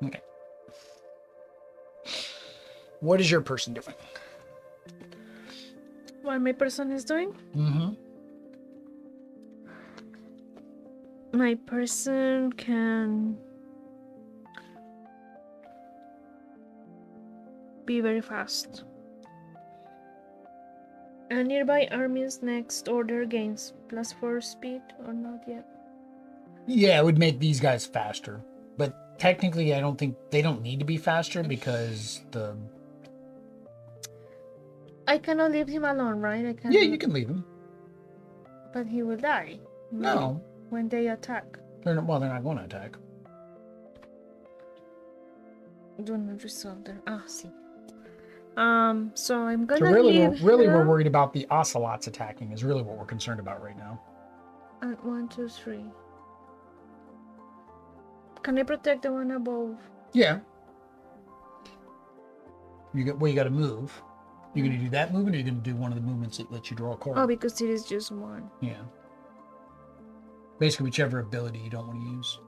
Okay. What is your person doing? What my person is doing? Mm-hmm. My person can be very fast. A nearby army's next order gains +4 speed or not yet? Yeah, it would make these guys faster. But technically, I don't think they don't need to be faster because the... I cannot leave him alone, right? I can. Yeah, you can leave him. But he will die. No. When they attack. They're not going to attack. Do not resolve their... Ah, see. So I'm gonna So really, leave we're him worried about the ocelots attacking is really what we're concerned about right now. at 1, 2, 3. Can I protect the one above? Yeah. You got to move. You're going to do that movement, or you're going to do one of the movements that lets you draw a card? Oh, because it is just 1. Yeah. Basically, whichever ability you don't want to use.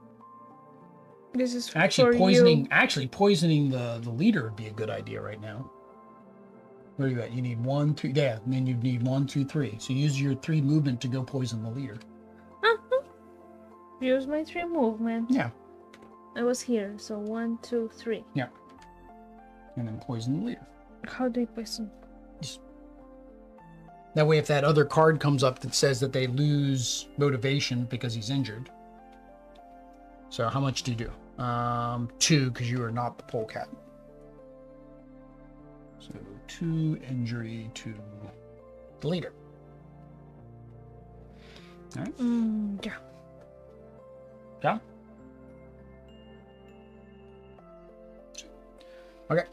This is Actually, for poisoning. you. Actually, poisoning the leader would be a good idea right now. Where are you at? You need 1, 2. Yeah, and then you need 1, 2, 3. So use your 3 movement to go poison the leader. Use my 3 movement. Yeah. I was here, so 1, 2, 3. Yeah. And then poison the leader. How do I poison? That way, if that other card comes up that says that they lose motivation because he's injured. So how much do you do? 2, because you are not the polecat. So 2 injury to the leader. All right. Yeah. Yeah. Okay.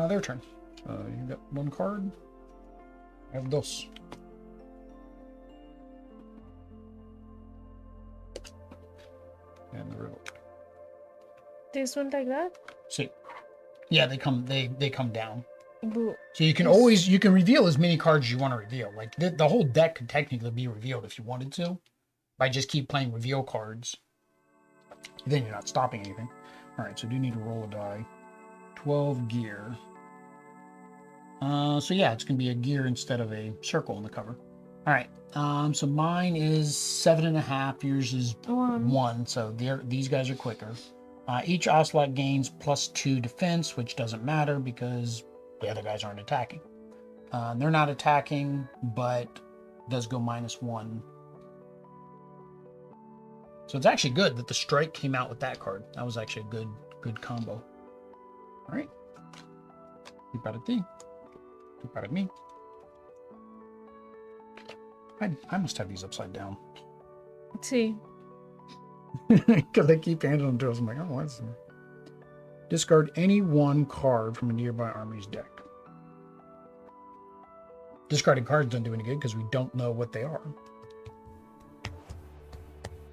Their turn. You got one card. I have dos. And the riddle. This one like that? See. Yeah, they come down. Boo. So you can always reveal as many cards as you want to reveal. Like the whole deck could technically be revealed if you wanted to, by just keep playing reveal cards. Then you're not stopping anything. All right, so I do need to roll a die. 12 gear. So yeah, it's gonna be a gear instead of a circle on the cover. All right. So mine is 7.5. Yours is 1. So these guys are quicker. Each ocelot gains +2 defense, which doesn't matter because the other guys aren't attacking. They're not attacking, but does go -1. So it's actually good that the strike came out with that card. That was actually a good combo. All right. Keep out of thee. Keep out of me. I must have these upside down. See. Because they keep handing them to us. I'm like, oh, what's this? Discard any one card from a nearby army's deck. Discarding cards don't do any good because we don't know what they are.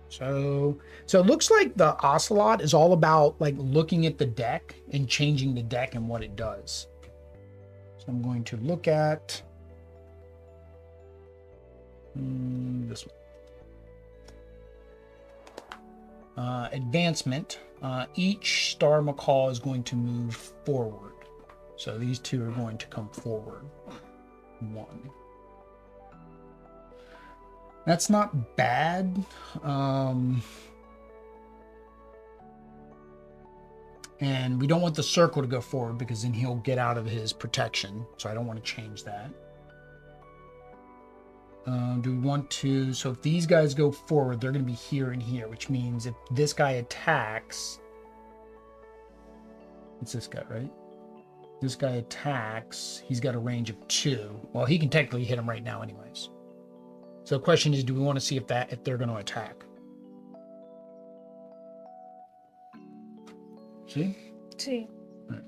So it looks like the Ocelot is all about like looking at the deck and changing the deck and what it does. So I'm going to look at this one. Advancement. Each Star Macaw is going to move forward. So these two are going to come forward. 1. That's not bad. And we don't want the circle to go forward because then he'll get out of his protection. So I don't want to change that. Do we want to... So if these guys go forward, they're going to be here and here, which means if this guy attacks... It's this guy, right? This guy attacks, he's got a range of 2. Well, he can technically hit him right now anyways. So the question is, do we want to see if they're going to attack? See? See. Right.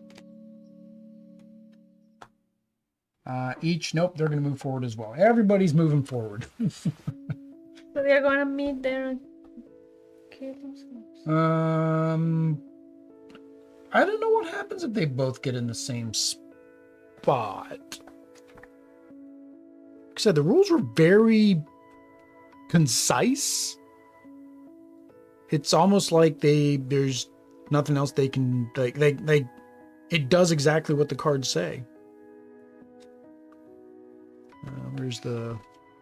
Nope, they're going to move forward as well. Everybody's moving forward. So they're going to meet there and kill themselves. I don't know what happens if they both get in the same spot. Like I said, the rules were very concise. It's almost like there's nothing else they can like it does exactly what the cards say.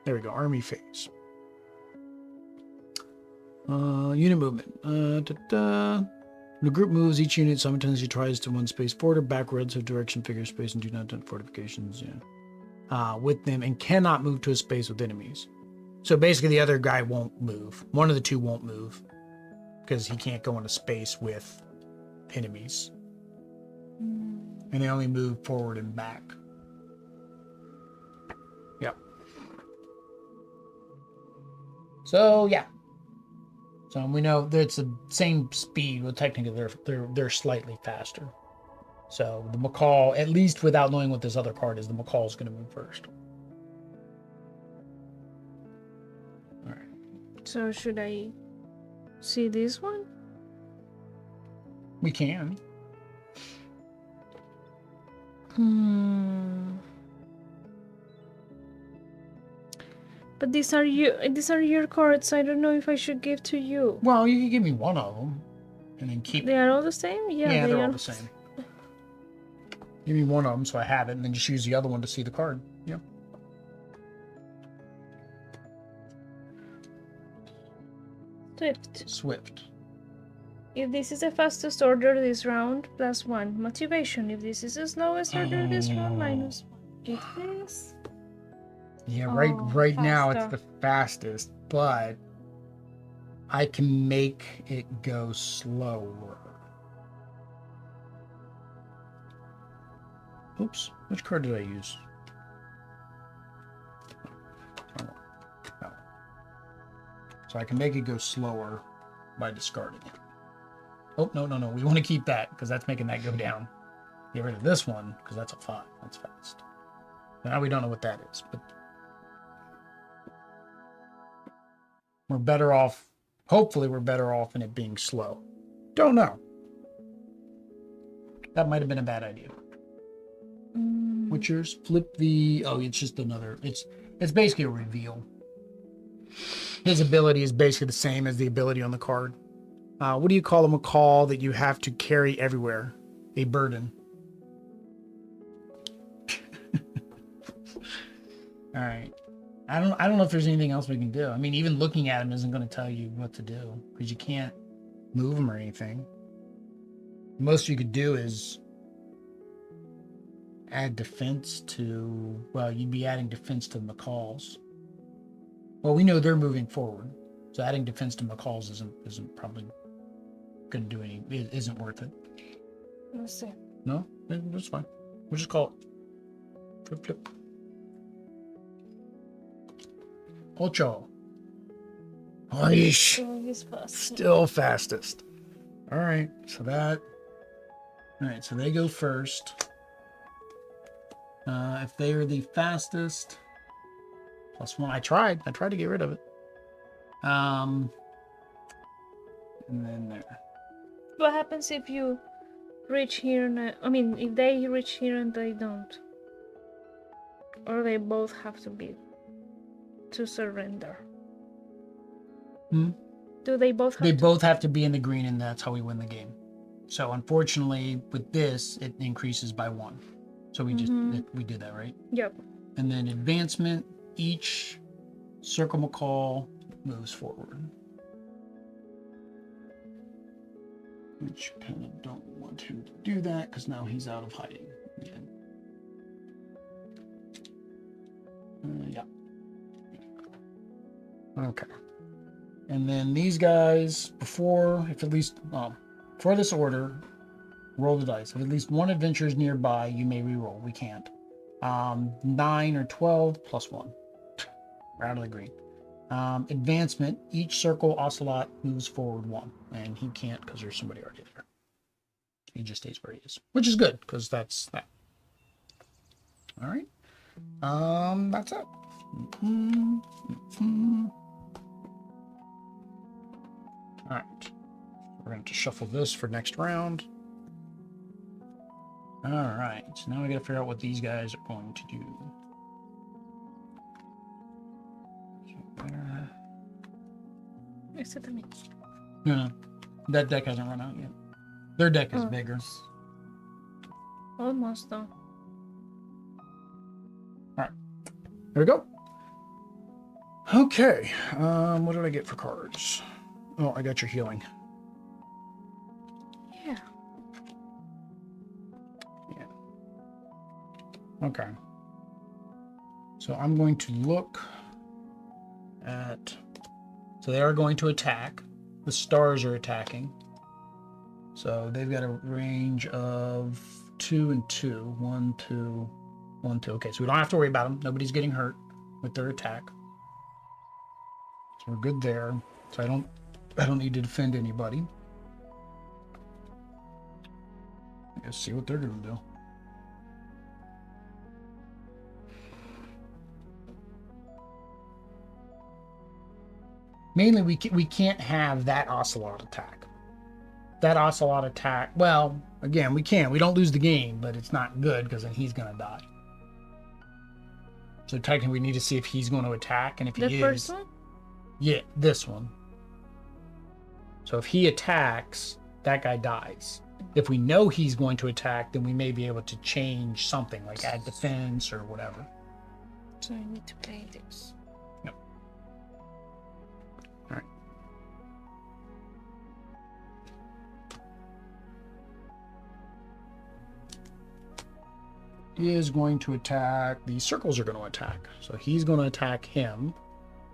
There we go, army phase. Unit movement. When the group moves, each unit simultaneously tries to one space forward or backwards of direction, figure space, and do not attempt fortifications. With them, and cannot move to a space with enemies. So basically, the other guy won't move. One of the two won't move because he can't go into space with enemies, and they only move forward and back. Yep. So yeah. So we know that it's the same speed, but technically they're slightly faster. So the Macaw, at least without knowing what this other card is, the Macaw is going to move first. All right. So should I see this one? We can. But these are your cards. I don't know if I should give to you. Well, you can give me one of them, and then keep. They are all the same. Yeah, they're all the same. Give me one of them so I have it, and then just use the other one to see the card. Yeah. Swift. If this is the fastest order this round, +1. Motivation. If this is the slowest order this round, -1. It is. Yeah, right now it's the fastest, but I can make it go slower. Oops, which card did I use? Oh, no. So I can make it go slower by discarding it. Oh, no, no, no. We want to keep that because that's making that go down. Get rid of this one because that's a 5. That's fast. Now we don't know what that is, but we're better off. Hopefully we're better off in it being slow. Don't know. That might have been a bad idea. What's yours? Flip the... Oh, it's just another... It's basically a reveal. His ability is basically the same as the ability on the card. What do you call a macaw that you have to carry everywhere? A burden. All right. I don't know if there's anything else we can do. I mean, even looking at him isn't going to tell you what to do because you can't move him or anything. The most you could do is add defense to... Well, you'd be adding defense to the macaws. Well, we know they're moving forward, so adding defense to macaws isn't probably going to do any... It isn't worth it. Let's see. No? That's fine. We'll just call it. Flip, flip. Ocho. Oish. So he's fast. Still fastest. All right, so that... All right, so they go first. If they are the fastest... +1. I tried to get rid of it. And then there. What happens if you reach here and I mean, if they reach here and they don't? Or they both have to be to surrender? Do they both have They both have to be in the green, and that's how we win the game. So unfortunately, with this, it increases by 1. So we just we did that, right? Yep. And then advancement, each circle macaw moves forward. Which kind of don't want him to do that because now he's out of hiding again. Yeah. Okay. And then these guys, before this order, roll the dice. If at least one adventure is nearby, you may reroll. We can't. 9 or 12 +1. We're out of the green. Advancement, each circle ocelot moves forward 1. And he can't because there's somebody already there. He just stays where he is. Which is good, because that's that. Alright. That's it. Alright. We're going to shuffle this for next round. Alright, so now we gotta figure out what these guys are going to do. Except me. No, that deck hasn't run out yet. Their deck is bigger. Almost though. Alright, there we go. Okay, what did I get for cards? Oh, I got your healing. Yeah. Okay. So I'm going to look at... So they are going to attack. The stars are attacking. So they've got a range of 2 and 2. 1, 2, 1, 2. Okay, so we don't have to worry about them. Nobody's getting hurt with their attack. So we're good there. So I don't need to defend anybody. Let's see what they're going to do. Mainly, we can't have that ocelot attack. That ocelot attack, well, again, we can. We don't lose the game, but it's not good because then he's going to die. So technically, we need to see if he's going to attack, and if he is... The first one? Yeah, this one. So if he attacks, that guy dies. If we know he's going to attack, then we may be able to change something, like add defense or whatever. So I need to play this. Yep. All right. He is going to attack. These circles are going to attack. So he's going to attack him.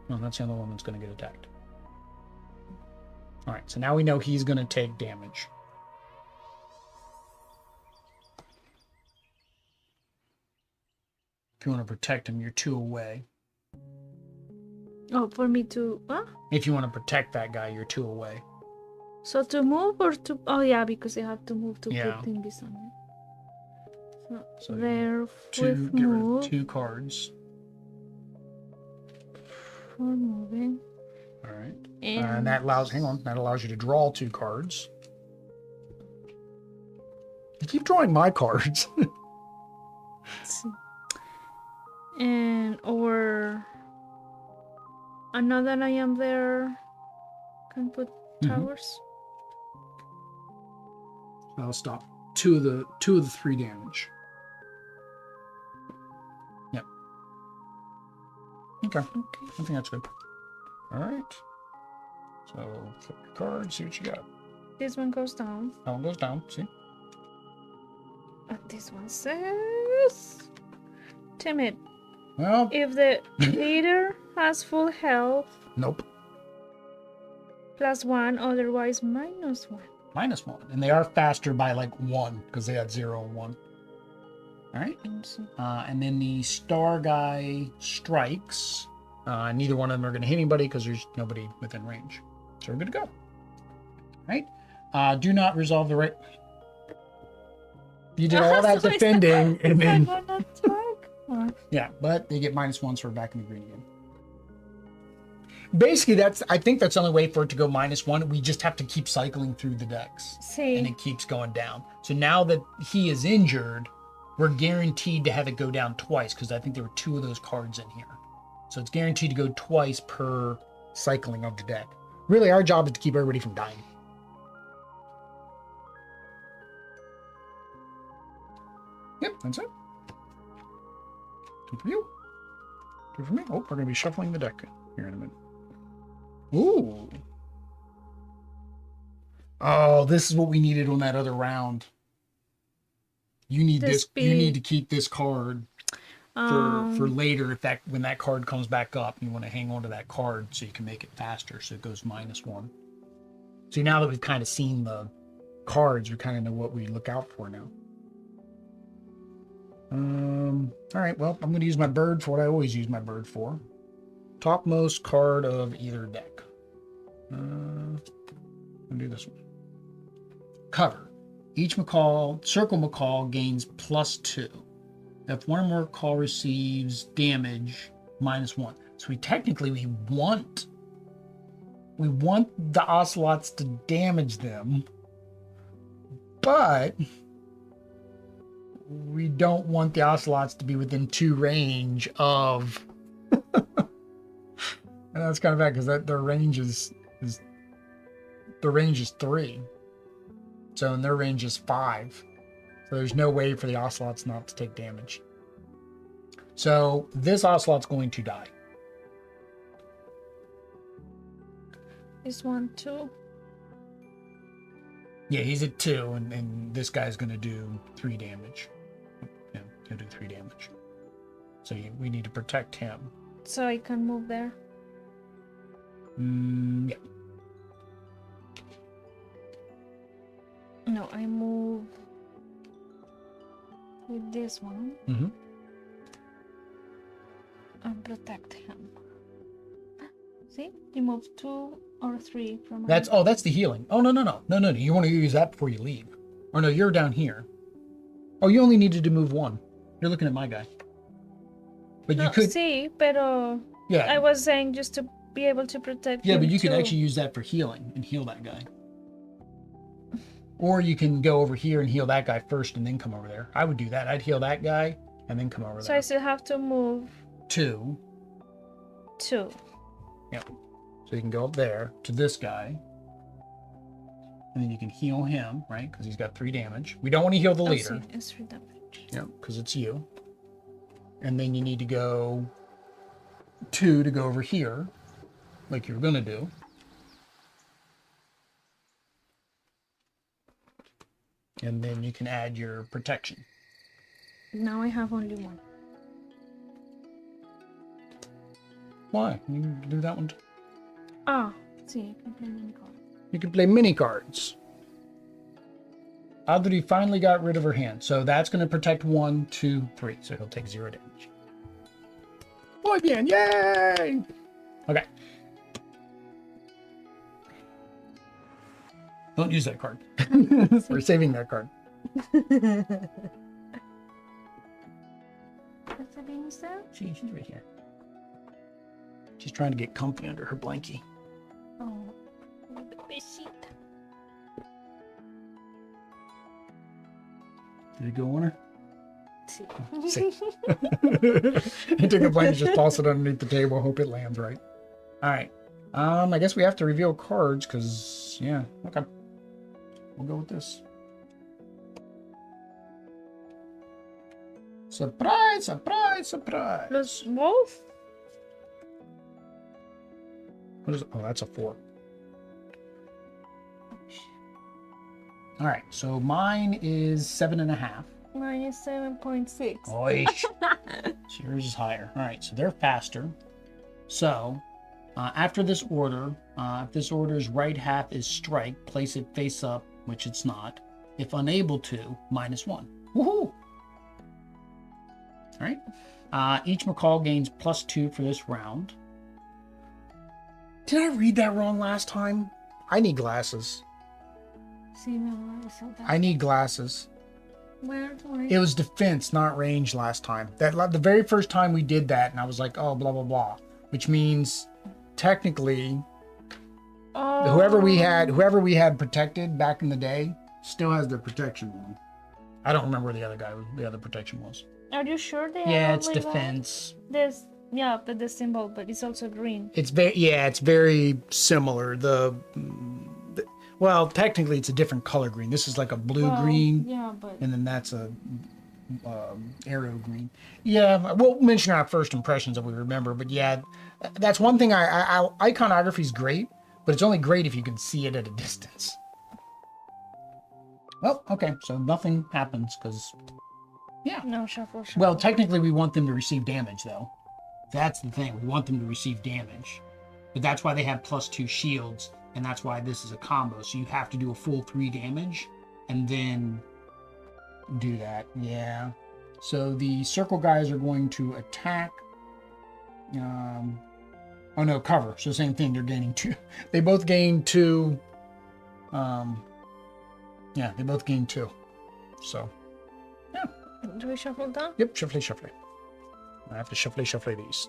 No, that's the other one that's going to get attacked. All right, so now we know he's going to take damage. If you want to protect him, you're 2 away. Oh, for me to... If you want to protect that guy, you're 2 away. So to move or to... Oh, yeah, because you have to move to Yeah. put things on it. So So there, two, with get rid move, of 2 cards. for moving. All right. And And that allows, hang on, that allows you to draw 2 cards. You keep drawing my cards. let's see. And or now that I am there, can put towers. I'll stop 2 of the 3 damage. Yep. Okay. I think that's good. All right. So flip your card, see what you got. This one goes down. That one goes down. See. And this one says timid. Well, If the leader has full health, nope. +1, otherwise -1. -1, and they are faster by like 1 because they had 0 and 1. All right. And then the star guy strikes. Neither one of them are going to hit anybody because there's nobody within range. So we're good to go. All right. Do not resolve the right. You did all that defending, and then yeah, but they get -1, so we're back in the green again. Basically, I think that's the only way for it to go -1. We just have to keep cycling through the decks, and it keeps going down. So now that he is injured, we're guaranteed to have it go down twice because I think there were 2 of those cards in here. So it's guaranteed to go twice per cycling of the deck. Really, our job is to keep everybody from dying. Yep, that's it. 2 for you. 2 for me. Oh, we're going to be shuffling the deck here in a minute. Ooh. Oh, this is what we needed on that other round. You need this. You need to keep this card for later. If when that card comes back up, you want to hang on to that card so you can make it faster. So it goes -1. See, now that we've kind of seen the cards, we kind of know what we look out for now. All right, well, I'm going to use my bird for what I always use my bird for. Topmost card of either deck. I'm going to do this one. Cover. Each circle macaw gains +2. If one or more macaw receives damage, -1. So we want the ocelots to damage them, but we don't want the ocelots to be within 2 range of. And that's kind of bad because their range is 3. So and their range is 5. So there's no way for the ocelots not to take damage. So this ocelot's going to die. Is 1, 2? Yeah, he's at 2, and this guy's going to do 3 damage. Yeah, he'll do 3 damage. So we need to protect him. So I can move there? Yeah. No, I move with this one and protect him. See, you move 2 or 3 from. That's the healing. Oh no. You want to use that before you leave. Or no, you're down here. Oh, you only needed to move 1. You're looking at my guy. But you could. See, pero. Yeah. I was saying just to be able to protect. Yeah, him but you too. could actually use that for healing and heal that guy. Or you can go over here and heal that guy first and then come over there. I would do that. I'd heal that guy and then come over there. So I still have to move 2. Yep. So you can go up there to this guy. And then you can heal him, right? Because he's got 3 damage. We don't want to heal the leader. See, it's 3 damage. Yep, because it's you. And then you need to go 2 to go over here, like you were going to do. And then you can add your protection. Now I have only 1. Why? You can do that one too. See, I can play mini cards. You can play mini cards. Audrey finally got rid of her hand. So that's going to protect 1, 2, 3. So he'll take 0 damage. Boy, bien, yay! Okay. Don't use that card. We're saving that card. What's the being said? She's right here. She's trying to get comfy under her blankie. Oh, besita. Did it go on her? Sí. See. You take a blanket, just toss it underneath the table, hope it lands right. All right. I guess we have to reveal cards because, yeah, okay. We'll go with this. Surprise, surprise, surprise. Los both? What is it? Oh, that's a 4. All right, so mine is 7.5. Mine is 7.6. Oish. So yours is higher. All right, so they're faster. So after this order, if this order's right half is strike, place it face up, which it's not. If unable to, -1. Woohoo! All right. Each McCall gains +2 for this round. Did I read that wrong last time? I need glasses. Sí, mi amor, eso da. I need glasses. Where? It was defense, not range last time. The very first time we did that, and I was like, oh, blah, blah, blah. Which means, technically, whoever we had protected back in the day still has their protection on. I don't remember where the other protection was. Are you sure they Yeah, are it's like defense. that? Yeah, but the symbol, but it's also green. It's very similar. Well, technically, it's a different color green. This is like a blue green. Yeah, but And then that's a arrow green. Yeah, we'll mention our first impressions that we remember. But yeah, that's one thing. Iconography is great, but it's only great if you can see it at a distance. Well, okay, so nothing happens because, yeah. no shuffle. Well, technically, we want them to receive damage, though. That's the thing. We want them to receive damage. But that's why they have +2 shields, and that's why this is a combo. So you have to do a full 3 damage, and then do that. Yeah. So the circle guys are going to attack. Oh no, cover. So same thing. They're gaining 2. They both gain 2. Yeah, they both gain 2. So, yeah. Do we shuffle down? Yep, shuffle. I have to shuffle these.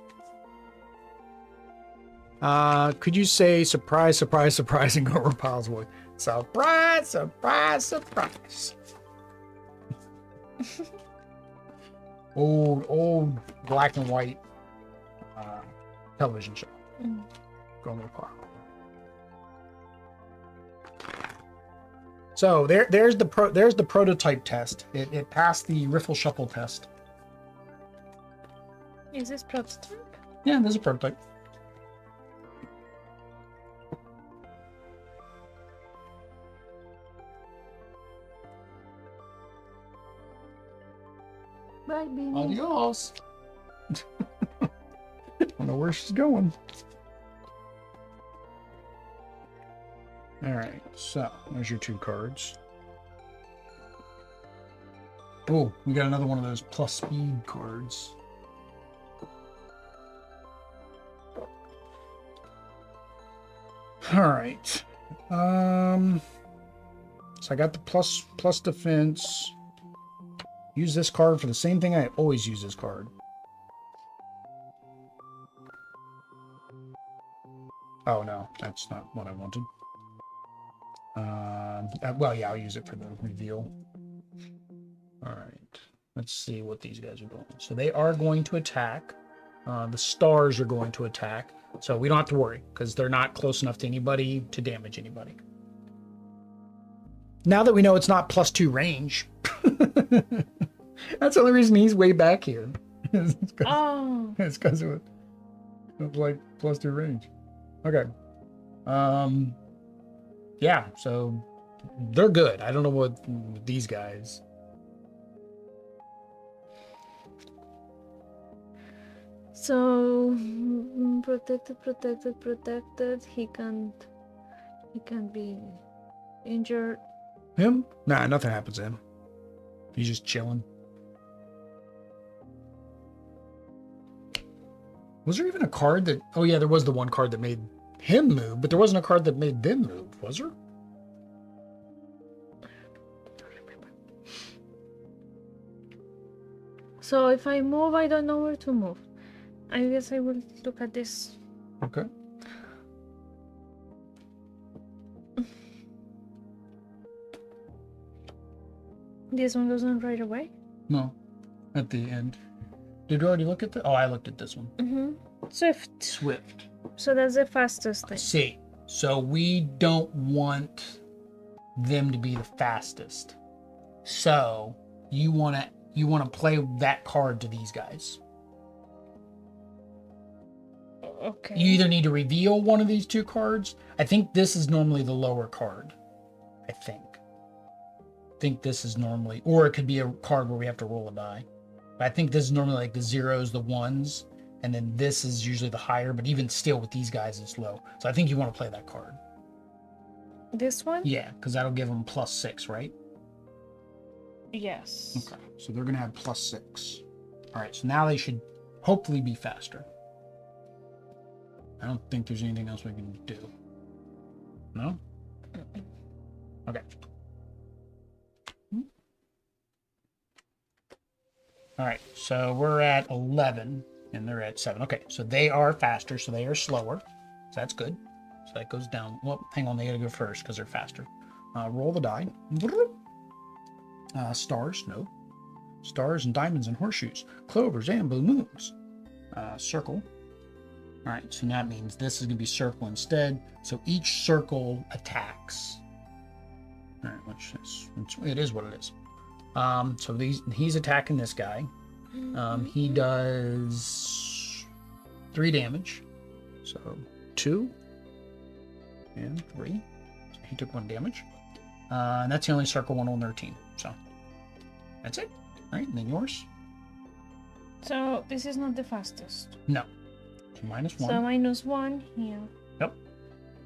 Could you say surprise, surprise, surprise and go over Piles Wood? Surprise, surprise, surprise. old black and white television show. Go over Pile. So there's the prototype test. It passed the riffle shuffle test. Is this prototype? Yeah, there's a prototype. Bye, Beanie. Adios. I don't know where she's going. All right, so there's your 2 cards. Oh, we got another one of those plus speed cards. All right. So I got the plus defense. Use this card for the same thing I always use this card. Oh no, that's not what I wanted. Well, yeah, I'll use it for the reveal. All right, let's see what these guys are doing. So they are going to attack. The stars are going to attack. So we don't have to worry because they're not close enough to anybody to damage anybody. Now that we know it's not +2 range, that's the only reason he's way back here. It's because of like +2 range. Okay. Yeah, so they're good. I don't know what these guys. So protected. He can't be injured. Him? Nah, nothing happens to him. He's just chilling. Was there even a card that... Oh, yeah, there was the one card that made him move, but there wasn't a card that made them move, was there? So if I move, I don't know where to move. I guess I will look at this. Okay. This one doesn't right away? No, at the end. Did you already look at the... Oh, I looked at this one. Mm-hmm. Swift. Swift. So that's the fastest thing. See, so we don't want them to be the fastest. So you want to play that card to these guys. Okay. You either need to reveal one of these two cards. I think this is normally the lower card. I think this is normally, or it could be a card where we have to roll a die. But I think this is normally like the zeros, the ones, and then this is usually the higher, but even still with these guys, it's low. So I think you want to play that card. This one? Yeah, because that'll give them +6, right? Yes. Okay, so they're going to have +6. All right, so now they should hopefully be faster. I don't think there's anything else we can do. No? Okay. All right, so we're at 11 and they're at 7. Okay, so they are faster, so they are slower. So that's good. So that goes down. Well, hang on, they gotta go first because they're faster. Roll the die. Stars, no. Stars and diamonds and horseshoes. Clovers and blue moons. Circle. All right, so that means this is gonna be circle instead. So each circle attacks. All right, it is what it is. So he's attacking this guy. He does 3 damage. So 2 and 3. So he took 1 damage. And that's the only circle one on their team. So that's it. All right, and then yours. So this is not the fastest. No. So -1. So -1 here. Yep.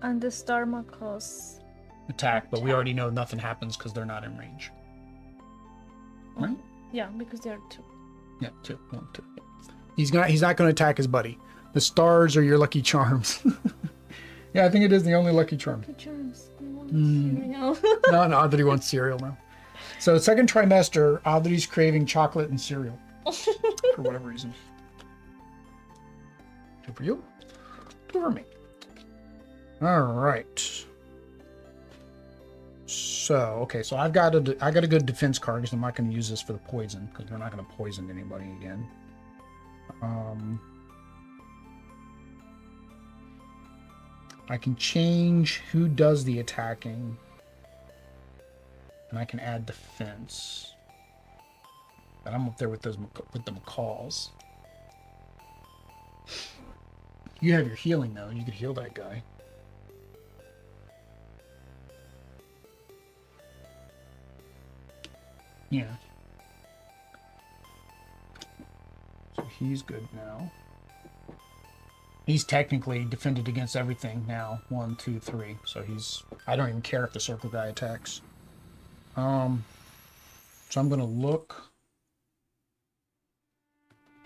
And the star cause Attack, but we already know nothing happens because they're not in range. Right? Yeah, because there are 2. Yeah, 2. 1, 2. Yeah. He's not gonna attack his buddy. The stars are your lucky charms. Yeah, I think it is the only lucky charm. Lucky charms. I want cereal. No, Audrey wants cereal now. So second trimester, Audrey's craving chocolate and cereal. For whatever reason. 2 for you. 2 for me. All right. So, okay, so I got a good defense card because I'm not going to use this for the poison because we're not going to poison anybody again. I can change who does the attacking, and I can add defense. But I'm up there with the macaws. You have your healing though. You could heal that guy. Yeah. So he's good now. He's technically defended against everything now. 1, 2, 3. So he's... I don't even care if the circle guy attacks. So I'm gonna look.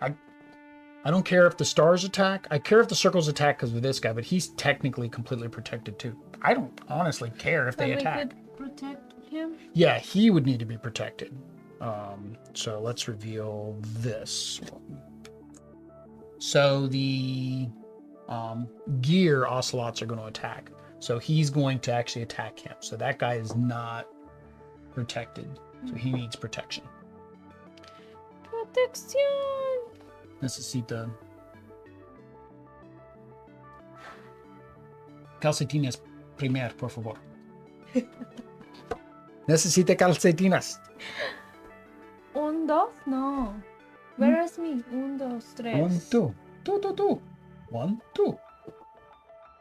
I don't care if the stars attack. I care if the circles attack because of this guy, but he's technically completely protected too. I don't honestly care if they attack. Could protect him? Yeah, he would need to be protected. So let's reveal this one. So the gear ocelots are going to attack. So he's going to actually attack him. So that guy is not protected. So he needs protection. Protección. Necesita calcetines primero, por favor. Necesita calcetinas. 1, 2, no. Where is me? 1, 2, 3. 1, 2. 2, 2, 2. 1, 2.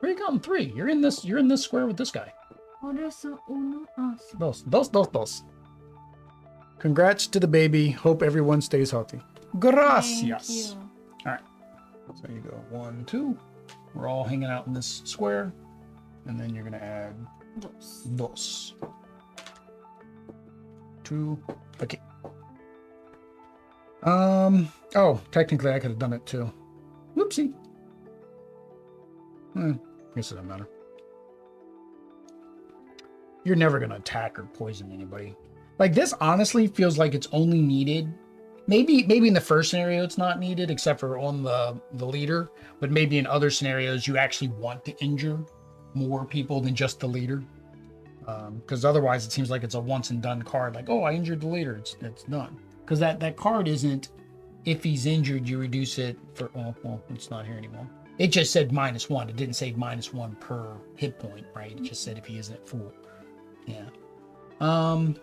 Where you counting 3? You're in this square with this guy. Por eso 1, sí. Dos, dos, dos, dos. Congrats to the baby. Hope everyone stays healthy. Gracias. All right. So you go 1, 2. We're all hanging out in this square. And then you're going to add dos. 2. Okay. Oh, technically I could have done it too. Whoopsie. I guess it doesn't matter. You're never going to attack or poison anybody. Like, this honestly feels like it's only needed. Maybe in the first scenario it's not needed, except for on the leader. But maybe in other scenarios you actually want to injure more people than just the leader. Because otherwise it seems like it's a once and done card. Like, oh, I injured the leader. It's done. Because that card isn't, if he's injured, you reduce it for, oh, well, it's not here anymore. It just said -1. It didn't say -1 per hit point, right? It just said if he isn't at full. Yeah. I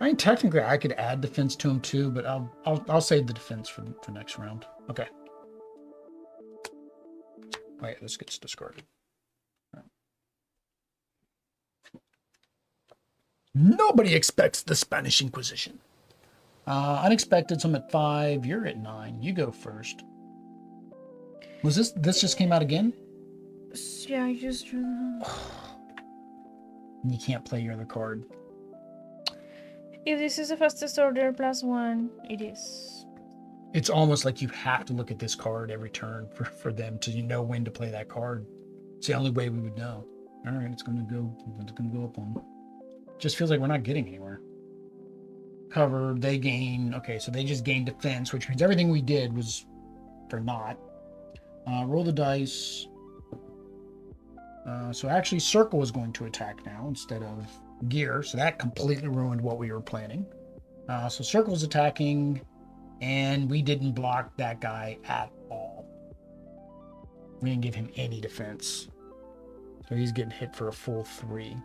mean, technically I could add defense to him too, but I'll save the defense for next round. Okay. Oh yeah, this gets discarded. Right. Nobody expects the Spanish Inquisition. Unexpected, so I'm at 5. You're at 9. You go first. Was this just came out again? Yeah, I just... You can't play your other card. If this is the fastest order +1, it is. It's almost like you have to look at this card every turn for them to know when to play that card. It's the only way we would know. All right, it's gonna go up on. Just feels like we're not getting anywhere. Cover, they gain. Okay, so they just gain defense, which means everything we did was for naught. Roll the dice. So actually Circle is going to attack now instead of Gear, so that completely ruined what we were planning. So Circle's attacking, and we didn't block that guy at all. We didn't give him any defense. So he's getting hit for a full 3.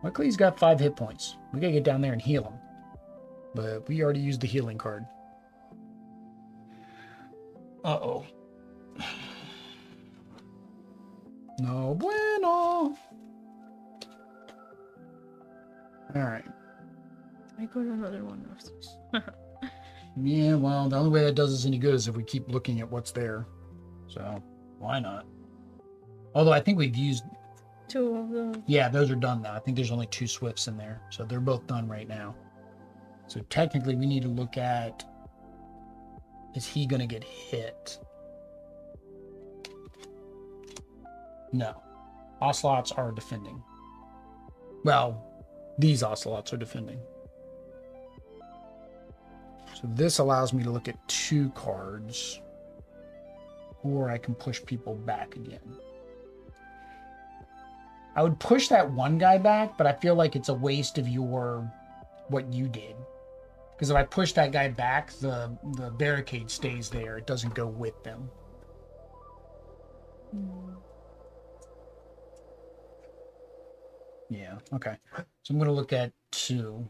Luckily he's got 5 hit points. We gotta get down there and heal him. But we already used the healing card. Uh-oh. No bueno. All right. I got another one of those. Yeah, well, the only way that does us any good is if we keep looking at what's there. So, why not? Although I think we've used 2 of those. Yeah, those are done now. I think there's only 2 Swifts in there. So they're both done right now. So technically we need to look at, is he going to get hit? No. Ocelots are defending. Well, these Ocelots are defending. So this allows me to look at 2 cards. Or I can push people back again. I would push that one guy back, but I feel like it's a waste of what you did. Because if I push that guy back, the barricade stays there. It doesn't go with them. Yeah, okay. So I'm going to look at 2.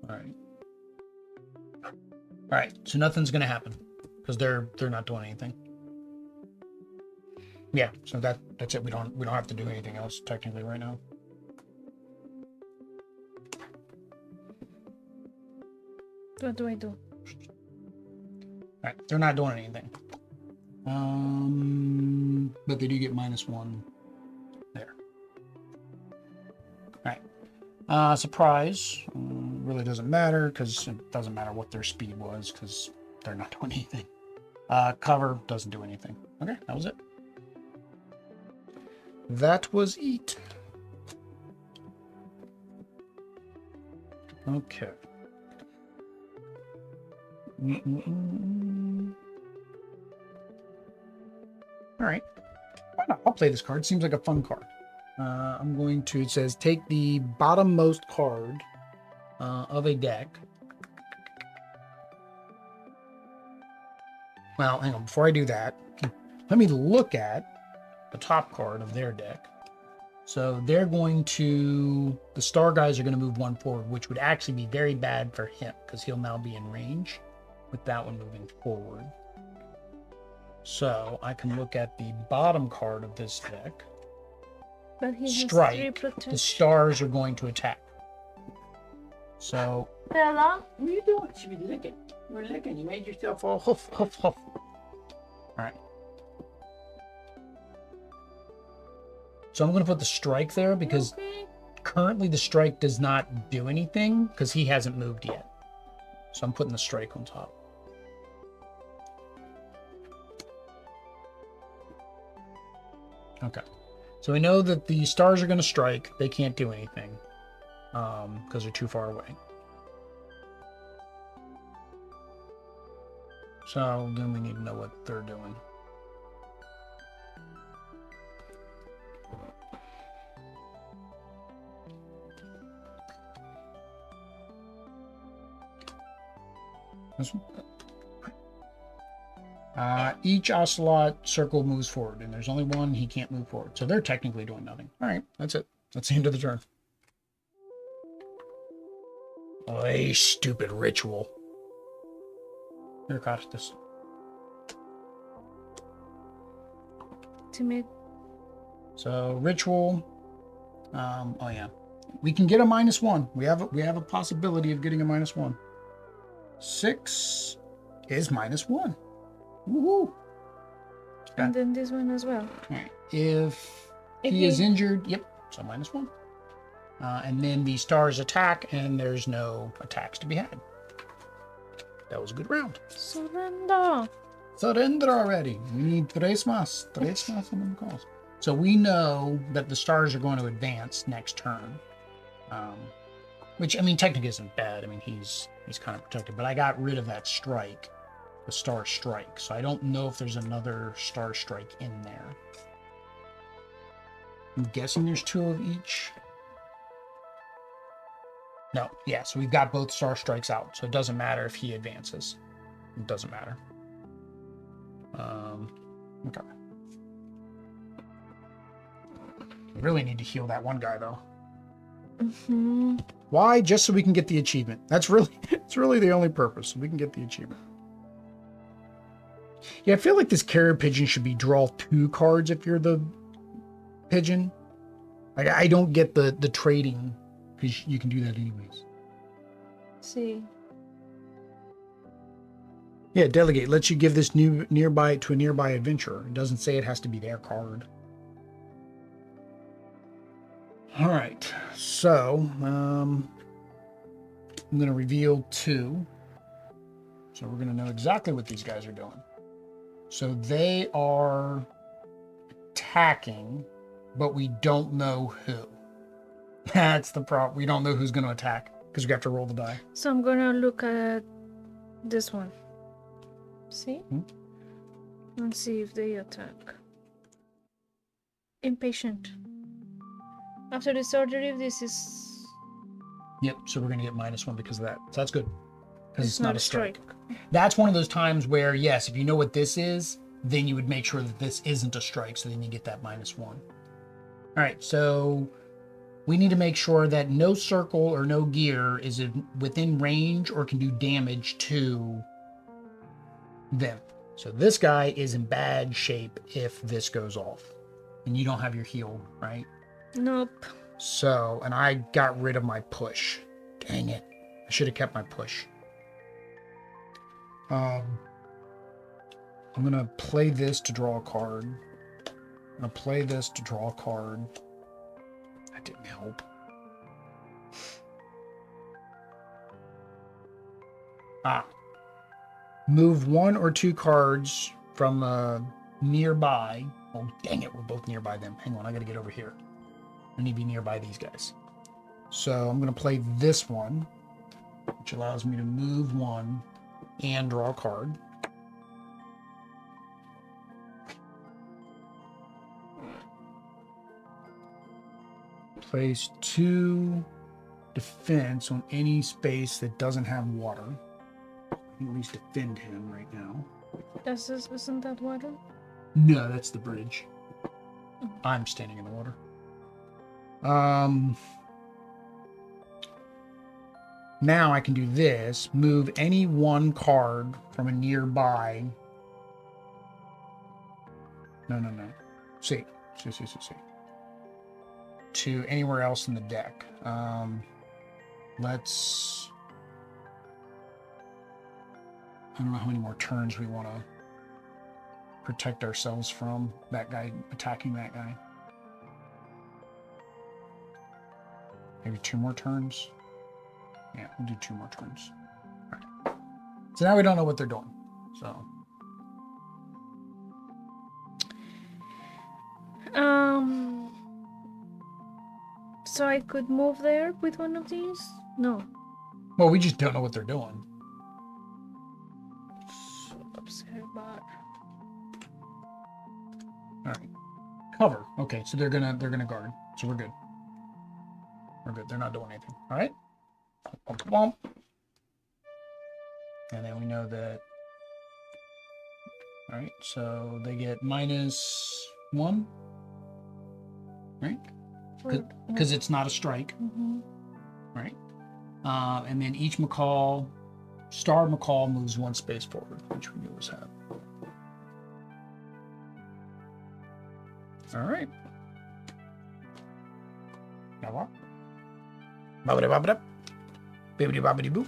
All right, so nothing's going to happen. Because they're not doing anything. Yeah, so that's it. We don't have to do anything else technically right now. What do I do? All right, they're not doing anything. But they do get -1 there. All right. Surprise really doesn't matter because it doesn't matter what their speed was because they're not doing anything. Cover doesn't do anything. Okay, that was it. That was it. Okay. All right. Why not? I'll play this card. Seems like a fun card. I'm going to, it says, take the bottommost card of a deck. Well, hang on. Before I do that, let me look at the top card of their deck. So they're going to, the star guys are going to move 1 forward, which would actually be very bad for him because he'll now be in range with that one moving forward. So I can look at the bottom card of this deck. But he has 3 Strike. protection. The stars are going to attack. So. Bella? What are you doing? You should be licking. You were licking. You made yourself all huff, huff, huff. All right. So I'm going to put the strike there because currently the strike does not do anything because he hasn't moved yet. So I'm putting the strike on top. Okay. So we know that the stars are going to strike. They can't do anything because they're too far away. So then we need to know what they're doing. This one? Each ocelot circle moves forward, and there's only one he can't move forward. So they're technically doing nothing. All right, that's it. That's the end of the turn. Oh, stupid ritual. Here, cost this. Timid. So ritual. Oh yeah, we can get a -1. We have a possibility of getting a -1. 6 is -1. Woohoo! And then this one as well. All right. If he is injured, yep, so -1. And then the stars attack, and there's no attacks to be had. That was a good round. Surrender. Surrender already. We need tres más on the calls. So we know that the stars are going to advance next turn. Which, I mean, technically isn't bad. I mean, he's kind of protected. But I got rid of that strike, the star strike. So I don't know if there's another star strike in there. I'm guessing there's 2 of each. No, yeah, so we've got both star strikes out. So it doesn't matter if he advances. It doesn't matter. Okay. Really need to heal that one guy, though. Mm-hmm. Why? Just so we can get the achievement. It's really the only purpose. So we can get the achievement. Yeah, I feel like this carrier pigeon should be draw 2 cards if you're the pigeon. Like, I don't get the trading, because you can do that anyways. See. Yeah, delegate lets you give this nearby to a nearby adventurer. It doesn't say it has to be their card. All right, so I'm going to reveal 2. So we're going to know exactly what these guys are doing. So they are attacking, but we don't know who. That's the problem. We don't know who's going to attack because we have to roll the die. So I'm gonna look at this one. See? And see if they attack. Impatient. After the surgery, this is... Yep, so we're going to get -1 because of that. So that's good. Because It's not a strike. That's one of those times where, yes, if you know what this is, then you would make sure that this isn't a strike, so then you get that -1. All right, so we need to make sure that no circle or no gear is within range or can do damage to them. So this guy is in bad shape if this goes off. And you don't have your heal, right? Nope. So, and I got rid of my push. Dang it. I should have kept my push. I'm going to play this to draw a card. I'm going to play this to draw a card. That didn't help. Move 1 or 2 cards from nearby. Oh, dang it. We're both nearby them. Hang on. I got to get over here. I need to be nearby these guys. So I'm going to play this one, which allows me to move 1 and draw a card. Place 2 defense on any space that doesn't have water. I can at least defend him right now. Isn't that water? No, that's the bridge. I'm standing in the water. Now I can do this. Move any 1 card from a nearby. No. See. To anywhere else in the deck. Let's... I don't know how many more turns we want to protect ourselves from that guy attacking that guy. Maybe 2 more turns? Yeah, we'll do 2 more turns. All right. So now we don't know what they're doing. So. So I could move there with one of these? No. Well, we just don't know what they're doing. Observar. All right. Cover. Okay, so they're gonna guard. So we're good. We're good. They're not doing anything. All right. Bump, bump. And then we know that. All right. So they get -1. Right. Because it's not a strike. Mm-hmm. Right. And then each macaw, star macaw, moves 1 space forward, which we always have. All right. Now what? Bobbity bobbity, bibbity bobbity boo.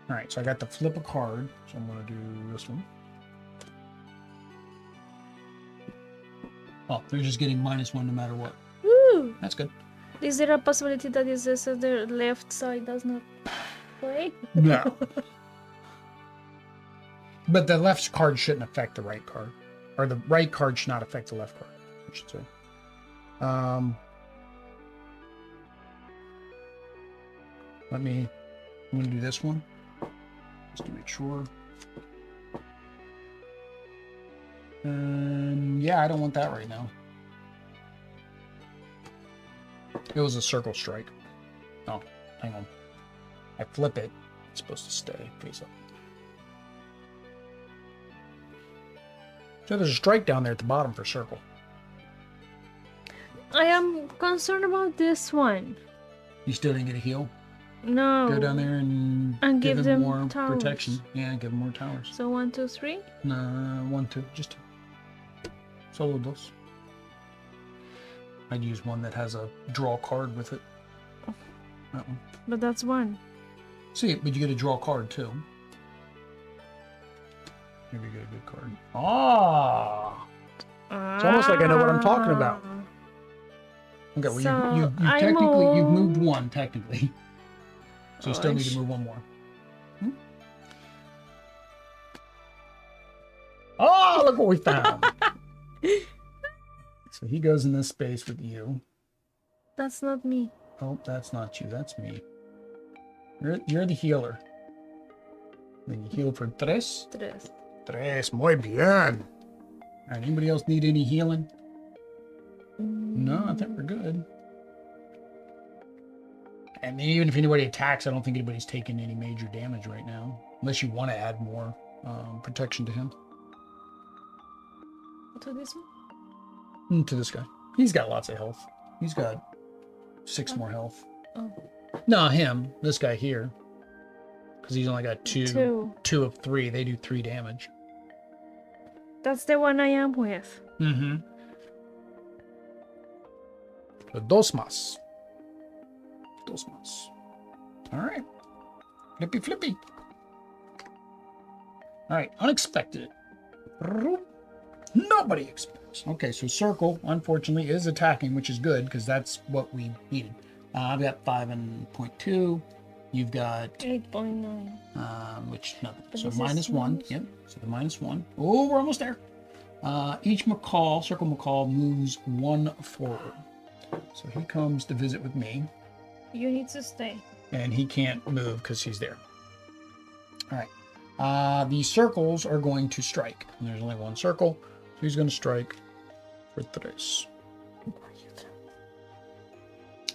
All right, so I got to flip a card, so I'm going to do this one. Oh, they're just getting -1 no matter what. Woo! That's good. Is there a possibility that is this the left side does not play? No. But the left card shouldn't affect the right card. Or the right card should not affect the left card, I should say. I'm going to do this one. Just to make sure. Yeah, I don't want that right now. It was a circle strike. Oh, hang on. I flip it. It's supposed to stay face up. So there's a strike down there at the bottom for circle. I am concerned about this one. You still didn't get a heal? No. Go down there and give him them more towers. protection. Yeah, give him more towers. So 1, 2, 3? No, 1, 2, just 2. Solo dos. I'd use one that has a draw card with it. That one. But that's 1. See, but you get a draw card too. Maybe get a good card. Ah! It's almost like I know what I'm talking about. Okay, well, So, you I technically, you've move- moved 1, technically. So you still need to move 1 more. Hmm? Oh, look what we found! So he goes in this space with you. That's not me. Oh, that's not you. That's me. You're the healer. Then you heal for 3. 3. 3, muy bien. Alright, anybody else need any healing? No, I think we're good. And even if anybody attacks, I don't think anybody's taking any major damage right now. Unless you want to add more protection to him. To this one? To this guy. He's got lots of health. He's got 6 more health. Oh. No, him. This guy here. Because he's only got 2 of 3. They do 3 damage. That's the one I am with. Mm-hmm. So 2 más. 2 más. Alright. Flippy flippy. Alright, unexpected. Nobody expects. Okay, so circle, unfortunately, is attacking, which is good, because that's what we needed. I've got 5.2. You've got 8.9. Which nothing. But So this is -1. Yep. So the -1. Oh, we're almost there. Each macaw, circle macaw, moves 1 forward. So he comes to visit with me, You need to stay. and he can't move because he's there. All right. The circles are going to strike. And there's only 1 circle, so he's going to strike for 3.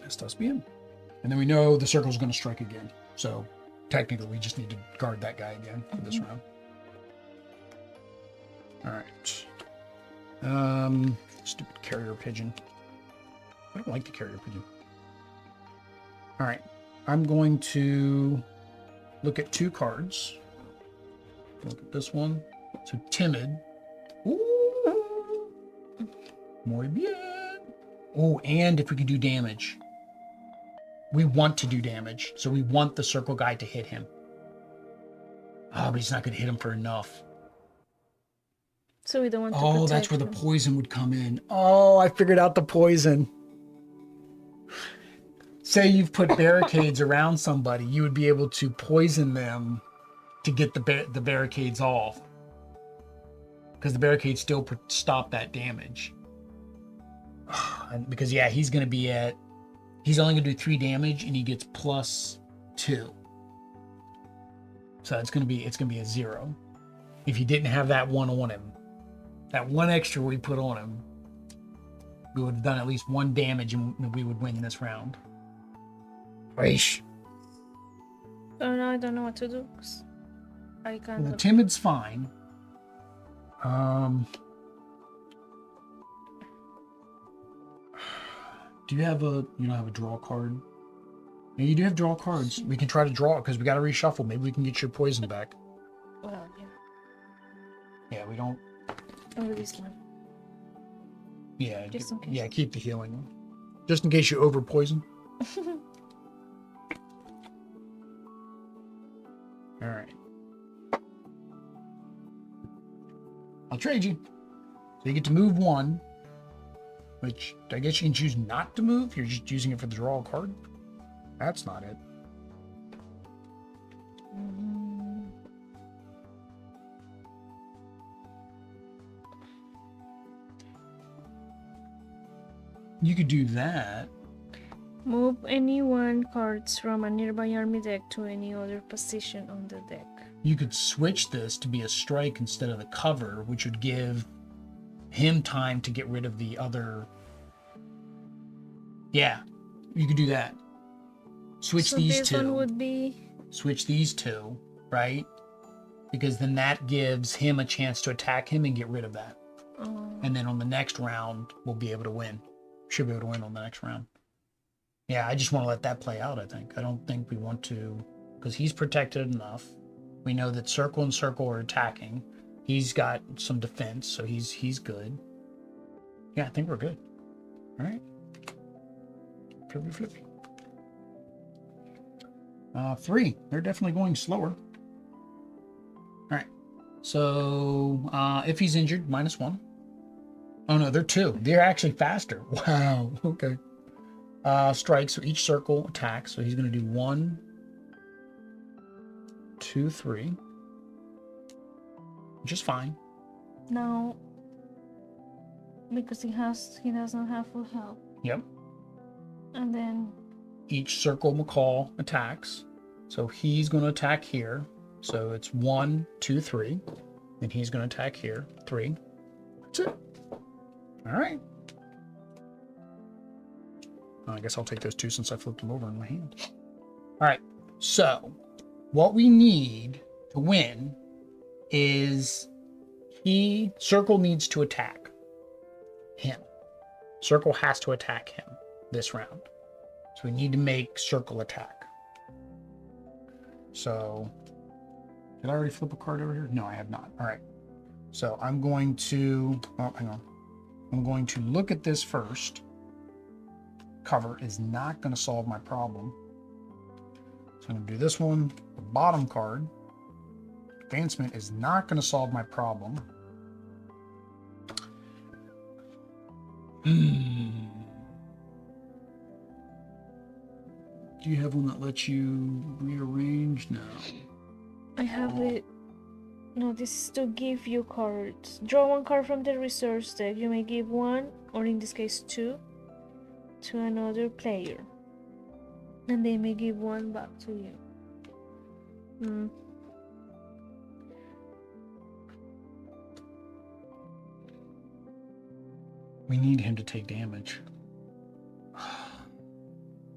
Estás bien. And then we know the circle's going to strike again. So technically, we just need to guard that guy again for this round. All right. Stupid carrier pigeon. I don't like the carrier pigeon. All right. I'm going to look at 2 cards. Look at this one. So timid. Ooh. Muy bien. Oh, and if we could do damage. We want to do damage. So we want the circle guy to hit him. Oh, but he's not going to hit him for enough. So we don't want to Oh, protect that's where the them. poison would come in. Oh, I figured out the poison. Say you've put barricades around somebody, you would be able to poison them to get the barricades off. Because the barricades still stop that damage. And because, yeah, he's going to be at... He's only going to do 3 damage, and he gets +2. So it's going to be a 0. If you didn't have that one on him. That one extra we put on him, we would have done at least 1 damage, and we would win this round. Raish. Oh no, I don't know what to do. 'Cause I can't. Well, the timid's fine. Do you have a... You don't have a draw card? Yeah, you do have draw cards. We can try to draw it because we got to reshuffle. Maybe we can get your poison back. Well, yeah. Yeah, we don't... Over this one. Yeah, Just in case. yeah, keep the healing. Just in case you over poison. All right. I'll trade you. So you get to move 1, which I guess you can choose not to move. You're just using it for the draw card. That's not it. You could do that. Move any 1 cards from a nearby army deck to any other position on the deck. You could switch this to be a strike instead of the cover, which would give him time to get rid of the other. Yeah, you could do that. Switch So these this 2. one would be... Switch these 2, right? Because then that gives him a chance to attack him and get rid of that. And then on the next round, we'll be able to win. Should be able to win on the next round. Yeah, I just want to let that play out, I think. I don't think we want to... Because he's protected enough. We know that circle and circle are attacking. He's got some defense, so he's good. Yeah, I think we're good. All right. Flippy, flippy. 3. They're definitely going slower. All right. So if he's injured, -1. Oh no, they're 2. They're actually faster. Wow. Okay. Strike. So each circle attacks. So he's going to do 1, 2, 3. Which is fine. Now, because he doesn't have full health. Yep. And then Each circle McCall attacks. So he's going to attack here. So it's 1, 2, 3. Then he's going to attack here. 3. That's it. All right. I guess I'll take those 2 since I flipped them over in my hand. All right. So what we need to win is Circle needs to attack him. Circle has to attack him this round. So we need to make Circle attack. So, did I already flip a card over here? No, I have not. All right. So I'm going to, oh, hang on. I'm going to look at this first. Cover is not going to solve my problem. So I'm going to do this one, the bottom card. Advancement is not going to solve my problem. Do you have one that lets you rearrange? No. I have it. No, this is to give you cards. Draw 1 card from the resource deck. You may give 1, or in this case 2, to another player. And they may give 1 back to you. We need him to take damage.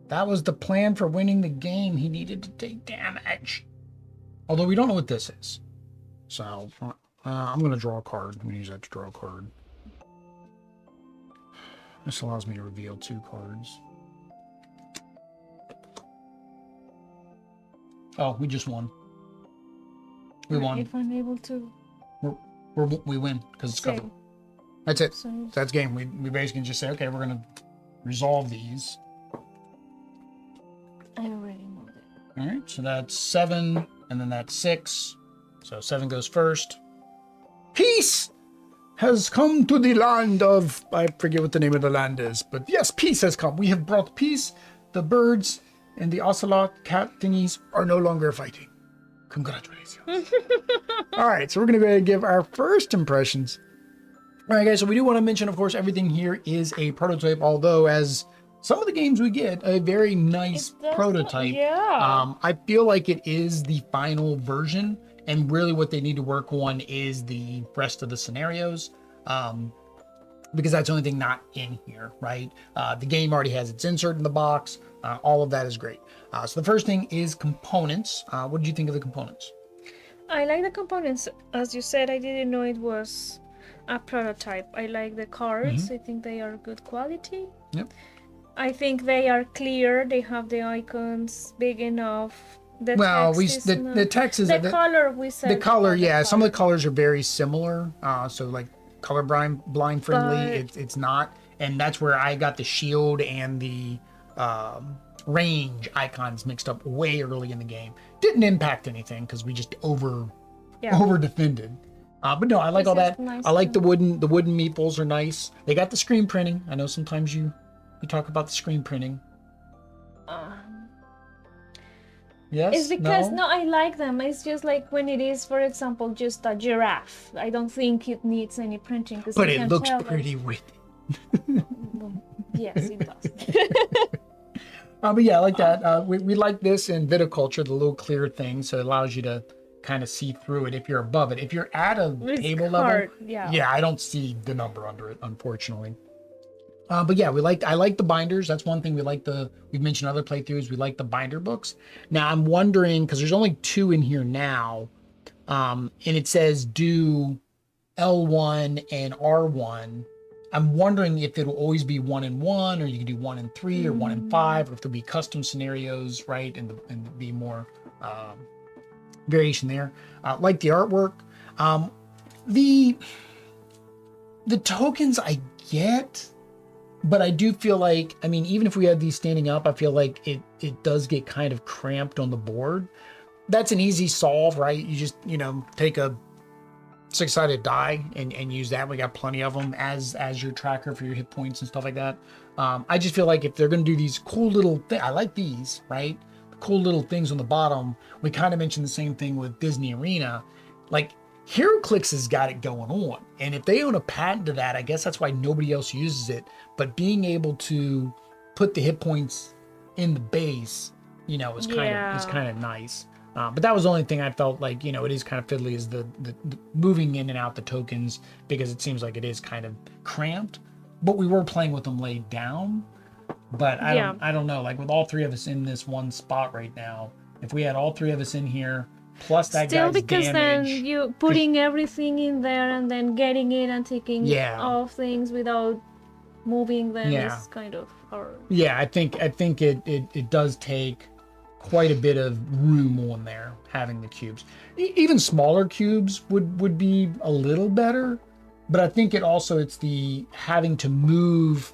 That was the plan for winning the game. He needed to take damage. Although we don't know what this is. So, I'm going to draw a card. We use that to draw a card. This allows me to reveal 2 cards. Oh, we just won. We won. If I'm able to... We win because it's covered. That's it. So that's game. We basically just say, okay, we're going to resolve these. I already moved it. All right, so that's 7, and then that's 6. So 7 goes first. Peace! has come to the land of, I forget what the name of the land is, but yes, peace has come. We have brought peace. The birds and the ocelot cat thingies are no longer fighting. Congratulations. All right, so we're going to go ahead and give our first impressions. All right, guys, so we do want to mention, of course, everything here is a prototype, although as some of the games we get, a very nice prototype. I feel like it is the final version, and really what they need to work on is the rest of the scenarios, because that's the only thing not in here, right? The game already has its insert in the box. All of that is great. So the first thing is components. What did you think of the components? I like the components. As you said, I didn't know it was a prototype. I like the cards. I think they are good quality. Yep. I think they are clear. They have the icons big enough. The text is the color we said. The color, yeah. Some of the colors are very similar. So like color blind friendly. It's not, and that's where I got the shield and the range icons mixed up way early in the game. Didn't impact anything because we just over defended. But no, I like all that. Nice, I like the wooden meeples are nice. They got the screen printing. I know sometimes you talk about the screen printing. Yes. It's because no, I like them. It's just like when it is, for example, just a giraffe. I don't think it needs any printing because. But it looks pretty with it. Yes, it does. But yeah, I like that. We like this in viticulture, the little clear thing, so it allows you to kind of see through it if you're above it. If you're at a table level, I don't see the number under it, unfortunately. But yeah, I like the binders. That's one thing we've mentioned other playthroughs. We like the binder books. Now I'm wondering, because there's only 2 in here now, and it says do L1 and R1. I'm wondering if it'll always be 1 and 1, or you can do 1 and 3, or 1 and 5, or if there'll be custom scenarios, right? And be more variation there. Like the artwork. The tokens I get, but I do feel like, I mean, even if we have these standing up, I feel like it does get kind of cramped on the board. That's an easy solve, right? You just, take a 6-sided die and use that. We got plenty of them as your tracker for your hit points and stuff like that. I just feel like if they're going to do these cool little things, I like these, right? The cool little things on the bottom. We kind of mentioned the same thing with Disney Arena. Like HeroClix has got it going on. And if they own a patent to that, I guess that's why nobody else uses it. But being able to put the hit points in the base, is kind of nice. But that was the only thing I felt like, it is kind of fiddly is the moving in and out the tokens, because it seems like it is kind of cramped, but we were playing with them laid down. But I don't know, like with all 3 of us in this one spot right now, if we had all 3 of us in here, plus that guy's because damage, then you putting everything in there and then getting it and taking off things without moving them is kind of hard. Yeah, I think it does take quite a bit of room on there, having the cubes. Even smaller cubes would be a little better, but I think it's the having to move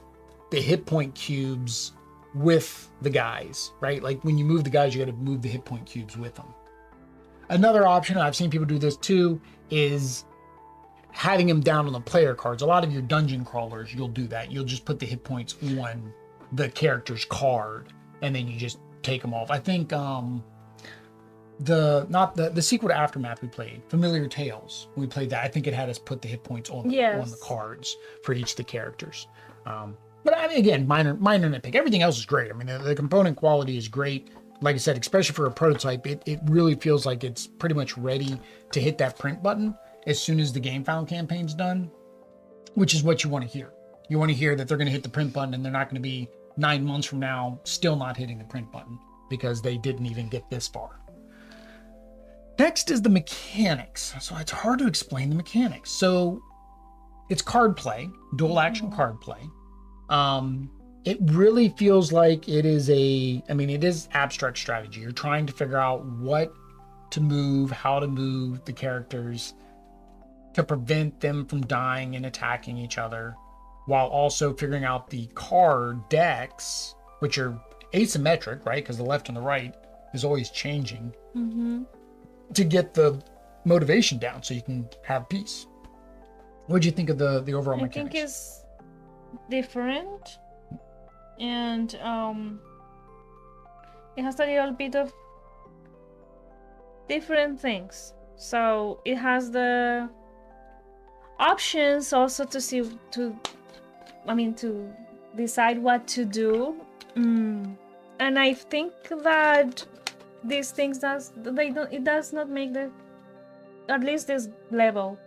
the hit point cubes with the guys, right? Like when you move the guys, you got to move the hit point cubes with them. Another option, I've seen people do this too, is having them down on the player cards. A lot of your dungeon crawlers, you'll do that. You'll just put the hit points on the character's card, and then you just take them off. I think the sequel to Aftermath we played, Familiar Tales, when we played that, I think it had us put the hit points on the cards for each of the characters. But I mean, again, minor nitpick. Everything else is great. I mean, the component quality is great. Like I said, especially for a prototype, it really feels like it's pretty much ready to hit that print button as soon as the Gamefound campaign's done, which is what you want to hear. You want to hear that they're going to hit the print button and they're not going to be 9 months from now still not hitting the print button because they didn't even get this far. Next is the mechanics. So it's hard to explain the mechanics. So it's card play, dual action card play. It really feels like it is it is abstract strategy. You're trying to figure out what to move, how to move the characters to prevent them from dying and attacking each other, while also figuring out the card decks, which are asymmetric, right? Because the left and the right is always changing, to get the motivation down so you can have peace. What'd you think of the overall I mechanics? think it's different, and it has a little bit of different things. So it has the options also to to decide what to do. And I think that these things it does not make at least this level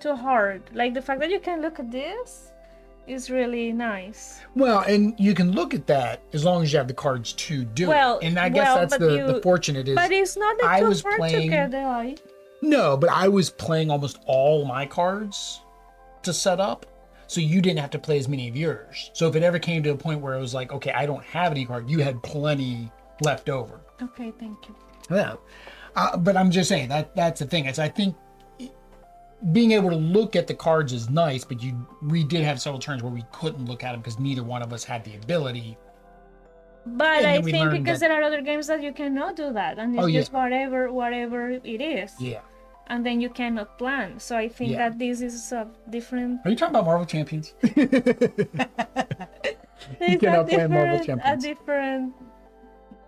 too hard. Like the fact that you can look at this is really nice. Well, and you can look at that as long as you have the cards to do it. And I guess that's the fortunate is. But it's not that too hard to get the eye. No, but I was playing almost all my cards to set up, so you didn't have to play as many of yours. So if it ever came to a point where it was like, okay, I don't have any cards, you had plenty left over. Okay, thank you. Yeah, but I'm just saying that's the thing. I think being able to look at the cards is nice, but we did have several turns where we couldn't look at them because neither one of us had the ability. But I think because there are other games that you cannot do that, and it's just whatever it is. Yeah. And then you cannot plan. So I think that this is a different. Are you talking about Marvel Champions? You cannot plan Marvel Champions. A different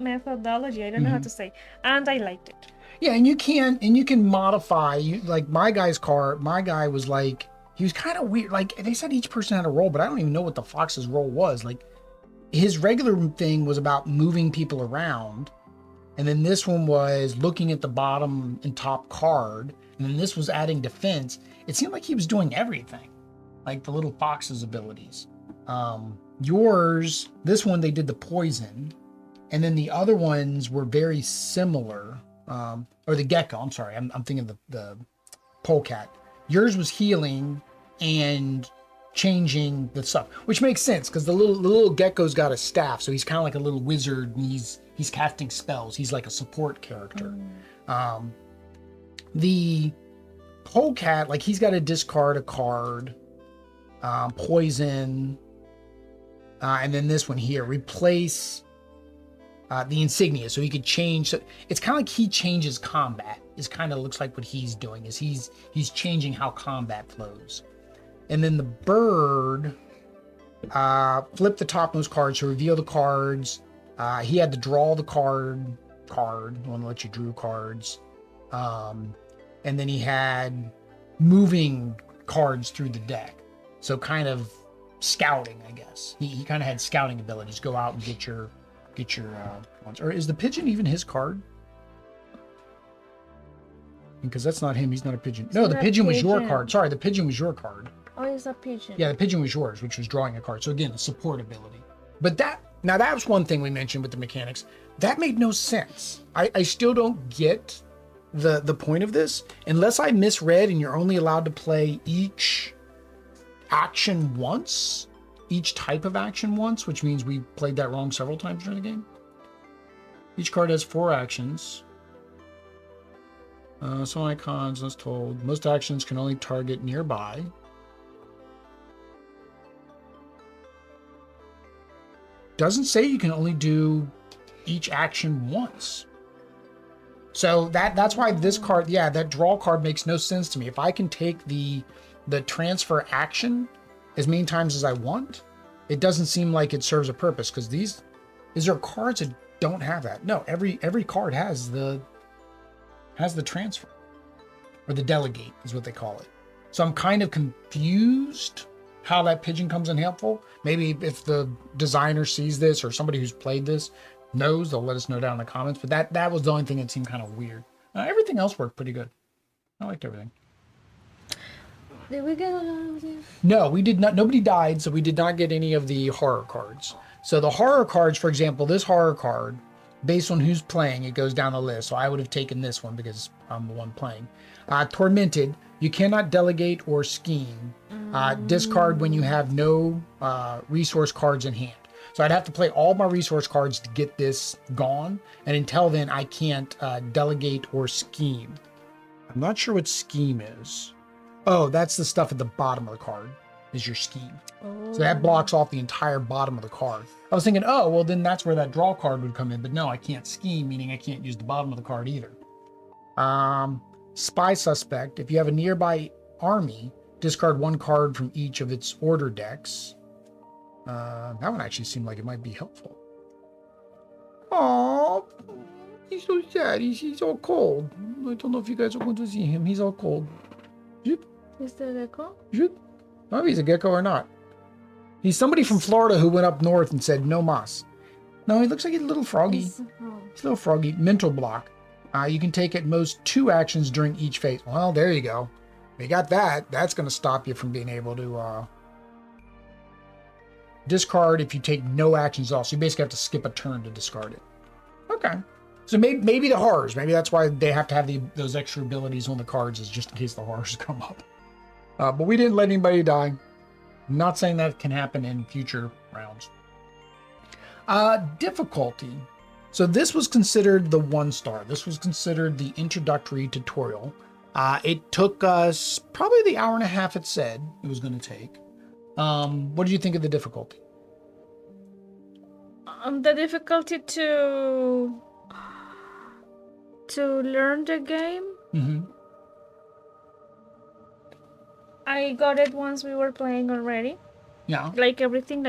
methodology. I don't know how to say, and I liked it. Yeah, and you can modify. Like my guy was like, he was kind of weird. Like they said each person had a role, but I don't even know what the fox's role was. Like his regular thing was about moving people around. And then this one was looking at the bottom and top card. And then this was adding defense. It seemed like he was doing everything. Like the little fox's abilities. Yours, this one, they did the poison. And then the other ones were very similar. Or the gecko, I'm sorry. I'm thinking the polecat. Yours was healing and changing the stuff. Which makes sense because the little gecko's got a staff. So he's kind of like a little wizard and he's casting spells. He's like a support character. The polecat, like he's got to discard a card, poison, and then this one here, replace the insignia. So he could change. So it's kind of like he changes combat. Is kind of looks like what he's doing is he's changing how combat flows. And then the bird, flip the topmost cards to reveal the cards. He had to draw the card. I want to let you drew cards. And then he had moving cards through the deck. So kind of scouting, I guess. He kind of had scouting abilities. Go out and get your ones. Or is the pigeon even his card? Because that's not him. He's not a pigeon. No, the pigeon was your card. Sorry, the pigeon was your card. Oh, it's a pigeon. Yeah, the pigeon was yours, which was drawing a card. So again, a support ability. But that was one thing we mentioned with the mechanics. That made no sense. I still don't get the point of this. Unless I misread and you're only allowed to play each action once. Each type of action once, which means we played that wrong several times during the game. Each card has 4 actions. Some icons, as told. Most actions can only target nearby. Doesn't say you can only do each action once. So that's why this card, that draw card makes no sense to me. If I can take the transfer action as many times as I want, it doesn't seem like it serves a purpose because is there cards that don't have that? No, every card has the transfer or the delegate is what they call it. So I'm kind of confused how that pigeon comes in helpful. Maybe if the designer sees this or somebody who's played this knows, they'll let us know down in the comments. But that was the only thing that seemed kind of weird. Everything else worked pretty good. I liked everything. Did we get all of this? No, we did not. Nobody died, so we did not get any of the horror cards. So the horror cards, for example, this horror card, based on who's playing, it goes down the list. So I would have taken this one because I'm the one playing. Tormented, you cannot delegate or scheme. Discard when you have no resource cards in hand. So I'd have to play all my resource cards to get this gone. And until then, I can't delegate or scheme. I'm not sure what scheme is. Oh, that's the stuff at the bottom of the card is your scheme. Oh. So that blocks off the entire bottom of the card. I was thinking, oh, well, then that's where that draw card would come in. But no, I can't scheme, meaning I can't use the bottom of the card either. Spy suspect. If you have a nearby army, Discard 1 card from each of its order decks. That one actually seemed like it might be helpful. Oh, he's so sad. He's all cold. I don't know if you guys are going to see him. He's all cold. Is the gecko? I don't know if he's a gecko or not. He's somebody from Florida who went up north and said no mas. No, he looks like a little froggy. He's a little froggy. Mental block. You can take at most 2 actions during each phase. Well, there you go. We got that. That's going to stop you from being able to discard if you take no actions off. So you basically have to skip a turn to discard it. Okay. So maybe the horrors. Maybe that's why they have to have those extra abilities on the cards, is just in case the horrors come up. But we didn't let anybody die. I'm not saying that can happen in future rounds. Difficulty. So this was considered the 1-star. This was considered the introductory tutorial. It took us probably the hour and a half it said it was going to take. What did you think of the difficulty? The difficulty to learn the game. Mm-hmm. I got it once we were playing already. Yeah. Like everything,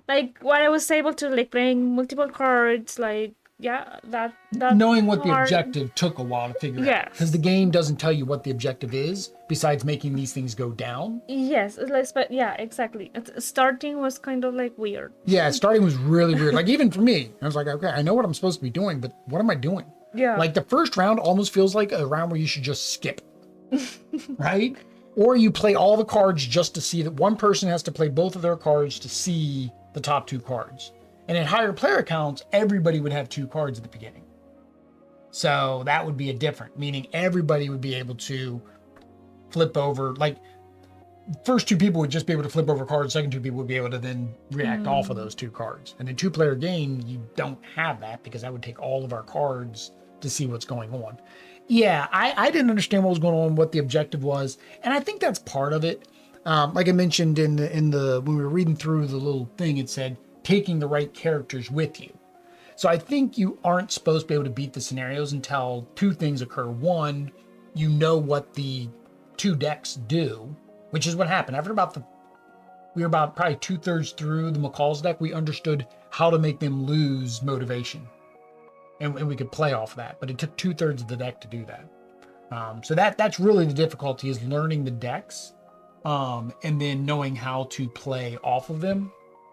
like what I was able to, like, playing multiple cards, like, yeah, that knowing what the part. objective took a while to figure out. Yes. Because the game doesn't tell you what the objective is besides making these things go down. Yes, but yeah, exactly. Starting was kind of like weird. Yeah, starting was really weird. Like, even for me, I was like, okay, I know what I'm supposed to be doing, but what am I doing? Yeah. Like, the first round almost feels like a round where you should just skip. Right? Or you play all the cards just to see that one person has to play both of their cards to see the top 2 cards. And in higher player counts, everybody would have 2 cards at the beginning. So that would be a different, meaning everybody would be able to flip over. Like, first 2 people would just be able to flip over cards. Second 2 people would be able to then react off of those 2 cards. And in 2-player game, you don't have that because that would take all of our cards to see what's going on. Yeah, I didn't understand what was going on, what the objective was. And I think that's part of it. Like I mentioned in the when we were reading through the little thing, it said taking the right characters with you. So I think you aren't supposed to be able to beat the scenarios until 2 things occur. One, you know what the 2 decks do, which is what happened. We were about probably 2/3 through the McCall's deck. We understood how to make them lose motivation. And we could play off that, but it took 2/3 of the deck to do that. So that's really the difficulty, is learning the decks, and then knowing how to play off of them,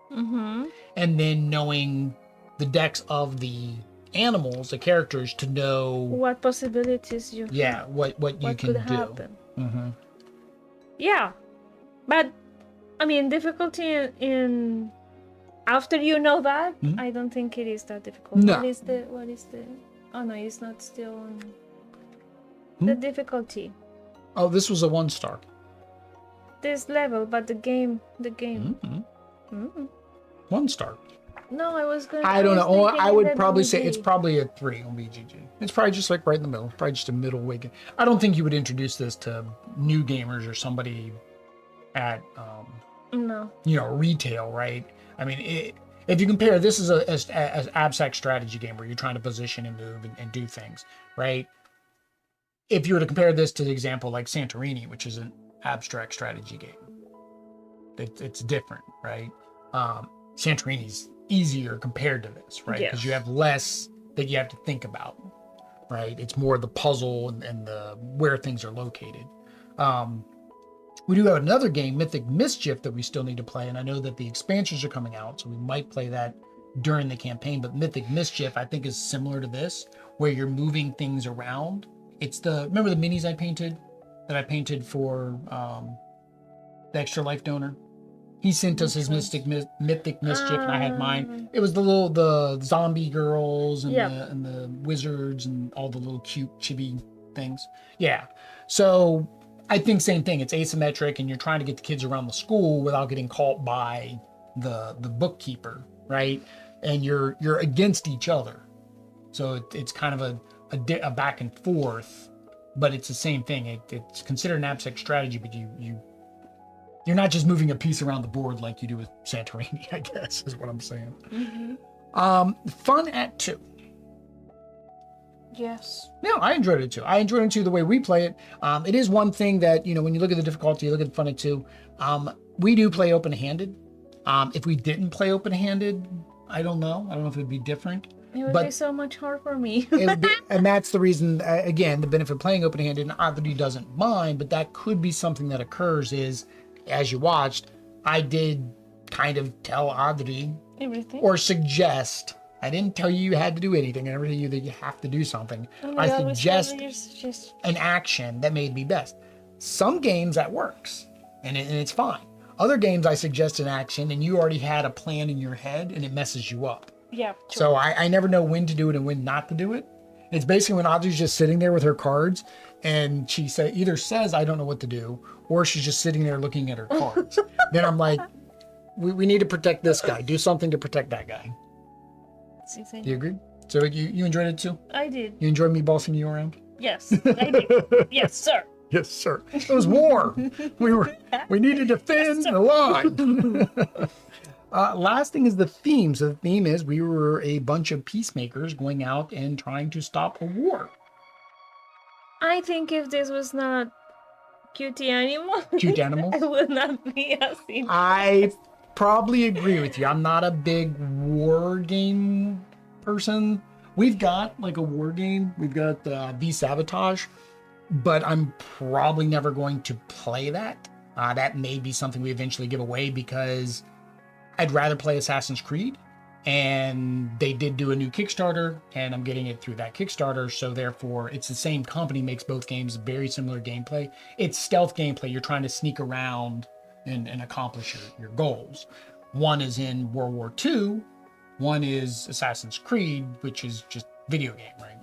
and then knowing the decks of the animals, the characters, to know what possibilities you have. what you can could do. Happen. Yeah, but I mean, difficulty in after you know that, I don't think it is that difficult. No. What is the? Oh no, it's not still on the difficulty. Oh, this was a 1-star. This level, but the game. 1-star. No, I was going. I don't know. I would probably say it's probably a 3 on BGG. It's probably just like right in the middle. Probably just a middle weight. I don't think you would introduce this to new gamers or somebody at no, retail, right? I mean, if you compare, this is as abstract strategy game where you're trying to position and move and do things, right? If you were to compare this to the example like Santorini, which is an abstract strategy game, it's different, right? Santorini's easier compared to this, right? Because you have less that you have to think about, right? It's more the puzzle and the where things are located. We do have another game, Mythic Mischief, that we still need to play, and I know that the expansions are coming out, so we might play that during the campaign. But Mythic Mischief, I think, is similar to this, where you're moving things around. It's remember the minis I painted for the Extra Life donor? He sent us his Mythic Mischief, and I had mine. It was the zombie girls and the wizards and all the little cute chibi things. Yeah. So I think same thing. It's asymmetric, and you're trying to get the kids around the school without getting caught by the bookkeeper, right? And you're against each other. So it's kind of a back and forth, but it's the same thing. It's considered an abstract strategy, but you're not just moving a piece around the board like you do with Santorini, I guess, is what I'm saying. Fun at 2. Yes. No, I enjoyed it too. I enjoyed it too the way we play it. It is one thing that, when you look at the difficulty, you look at the fun it too. We do play open-handed. If we didn't play open-handed, I don't know. I don't know if it would be different. It would be so much hard for me. It would be, and that's the reason, again, the benefit of playing open-handed, and Oddity doesn't mind, but that could be something that occurs is, as you watched, I did kind of tell Oddity Everything. or suggest. I didn't tell you had to do anything. I never tell you that you have to do something. I suggest an action that made me best. Some games that works, and it's fine. Other games I suggest an action, and you already had a plan in your head, and it messes you up. Yeah. True. So I never know when to do it and when not to do it. It's basically when Audrey's just sitting there with her cards, and she either says, I don't know what to do, or she's just sitting there looking at her cards. Then I'm like, we need to protect this guy. Do something to protect that guy. Do you agree? So you enjoyed it too? I did. You enjoyed me bossing you around? Yes, I did. Yes, sir. Yes, sir. It was war. We needed to defend the line. Last thing is the theme. So the theme is we were a bunch of peacemakers going out and trying to stop a war. I think if this was not cutie animals, I would not be as interesting. I probably agree with you. I'm not a big war game person. We've got like a war game. We've got V-Sabotage, but I'm probably never going to play that. That may be something we eventually give away because I'd rather play Assassin's Creed, and they did do a new Kickstarter, and I'm getting it through that Kickstarter, so therefore it's the same company, makes both games very similar gameplay. It's stealth gameplay. You're trying to sneak around and accomplish your goals. One is in World War II, one is Assassin's Creed, which is just video game, right?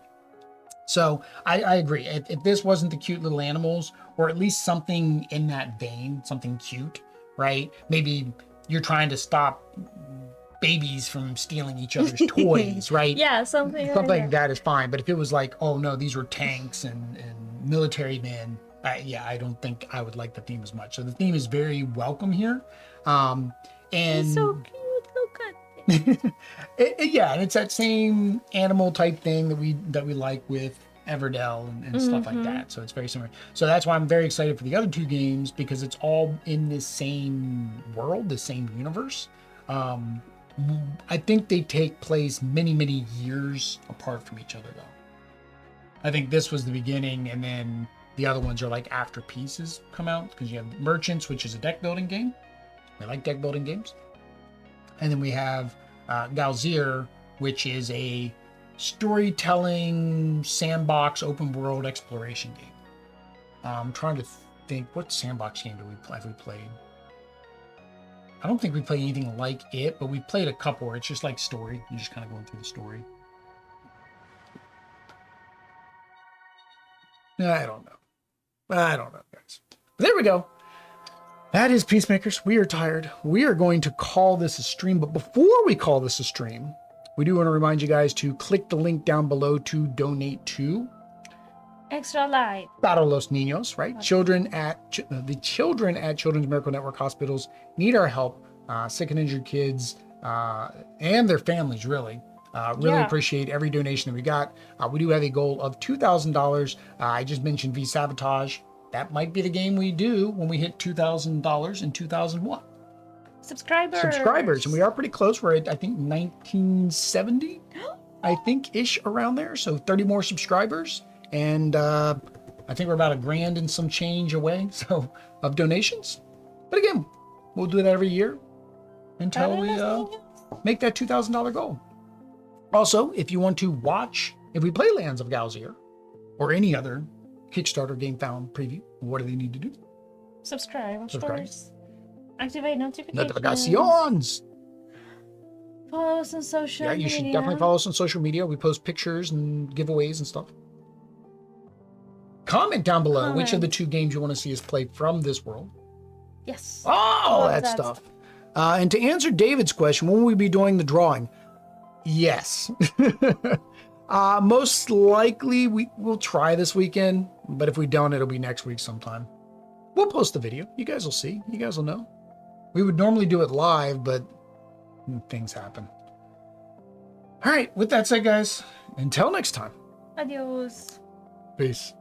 So I agree. If this wasn't the cute little animals, or at least something in that vein, something cute, right? Maybe you're trying to stop babies from stealing each other's toys, right? Yeah, something like that is fine. But if it was like, oh no, these were tanks and military men, I don't think I would like the theme as much. So the theme is very welcome here. And it's so cute. Look at it. Yeah, and it's that same animal type thing that we like with Everdell and stuff like that. So it's very similar. So that's why I'm very excited for the other two games, because it's all in the same world, the same universe. I think they take place many, many years apart from each other, though. I think this was the beginning, and then the other ones are like after Pieces come out, because you have Merchants, which is a deck building game. I like deck building games. And then we have Galzier, which is a storytelling sandbox open world exploration game. I'm trying to think, what sandbox game have we played? I don't think we played anything like it, but we played a couple where it's just like story. You're just kind of going through the story. I don't know, guys. But there we go. That is Peacemakers. We are tired. We are going to call this a stream. But before we call this a stream, we do want to remind you guys to click the link down below to donate to Extra Life. Para los Niños, right? Okay. The children at Children's Miracle Network hospitals need our help. Sick and injured kids and their families, really. Appreciate every donation that we got. We do have a goal of $2,000. I just mentioned V-Sabotage. That might be the game we do when we hit $2,000 in 2001. Subscribers. And we are pretty close. We're at, I think, 1970, I think, ish around there. So 30 more subscribers. And I think we're about $1,000 and some change away of donations. But again, we'll do that every year until we make that $2,000 goal. Also, if you want to watch, if we play Lands of Galzier or any other Kickstarter Gamefound preview, what do they need to do? Subscribe, of course. Activate notifications. Notifications. Follow us on social media. Yeah, you should definitely follow us on social media. We post pictures and giveaways and stuff. Comment down below which of the two games you want to see us play from this world. Yes. Oh, that stuff. And to answer David's question, when will we be doing the drawing? Yes. Most likely we'll try this weekend, but if we don't, it'll be next week sometime. We'll post the video. You guys will see. You guys will know. We would normally do it live, but things happen. All right. With that said, guys, until next time, Adios. Peace.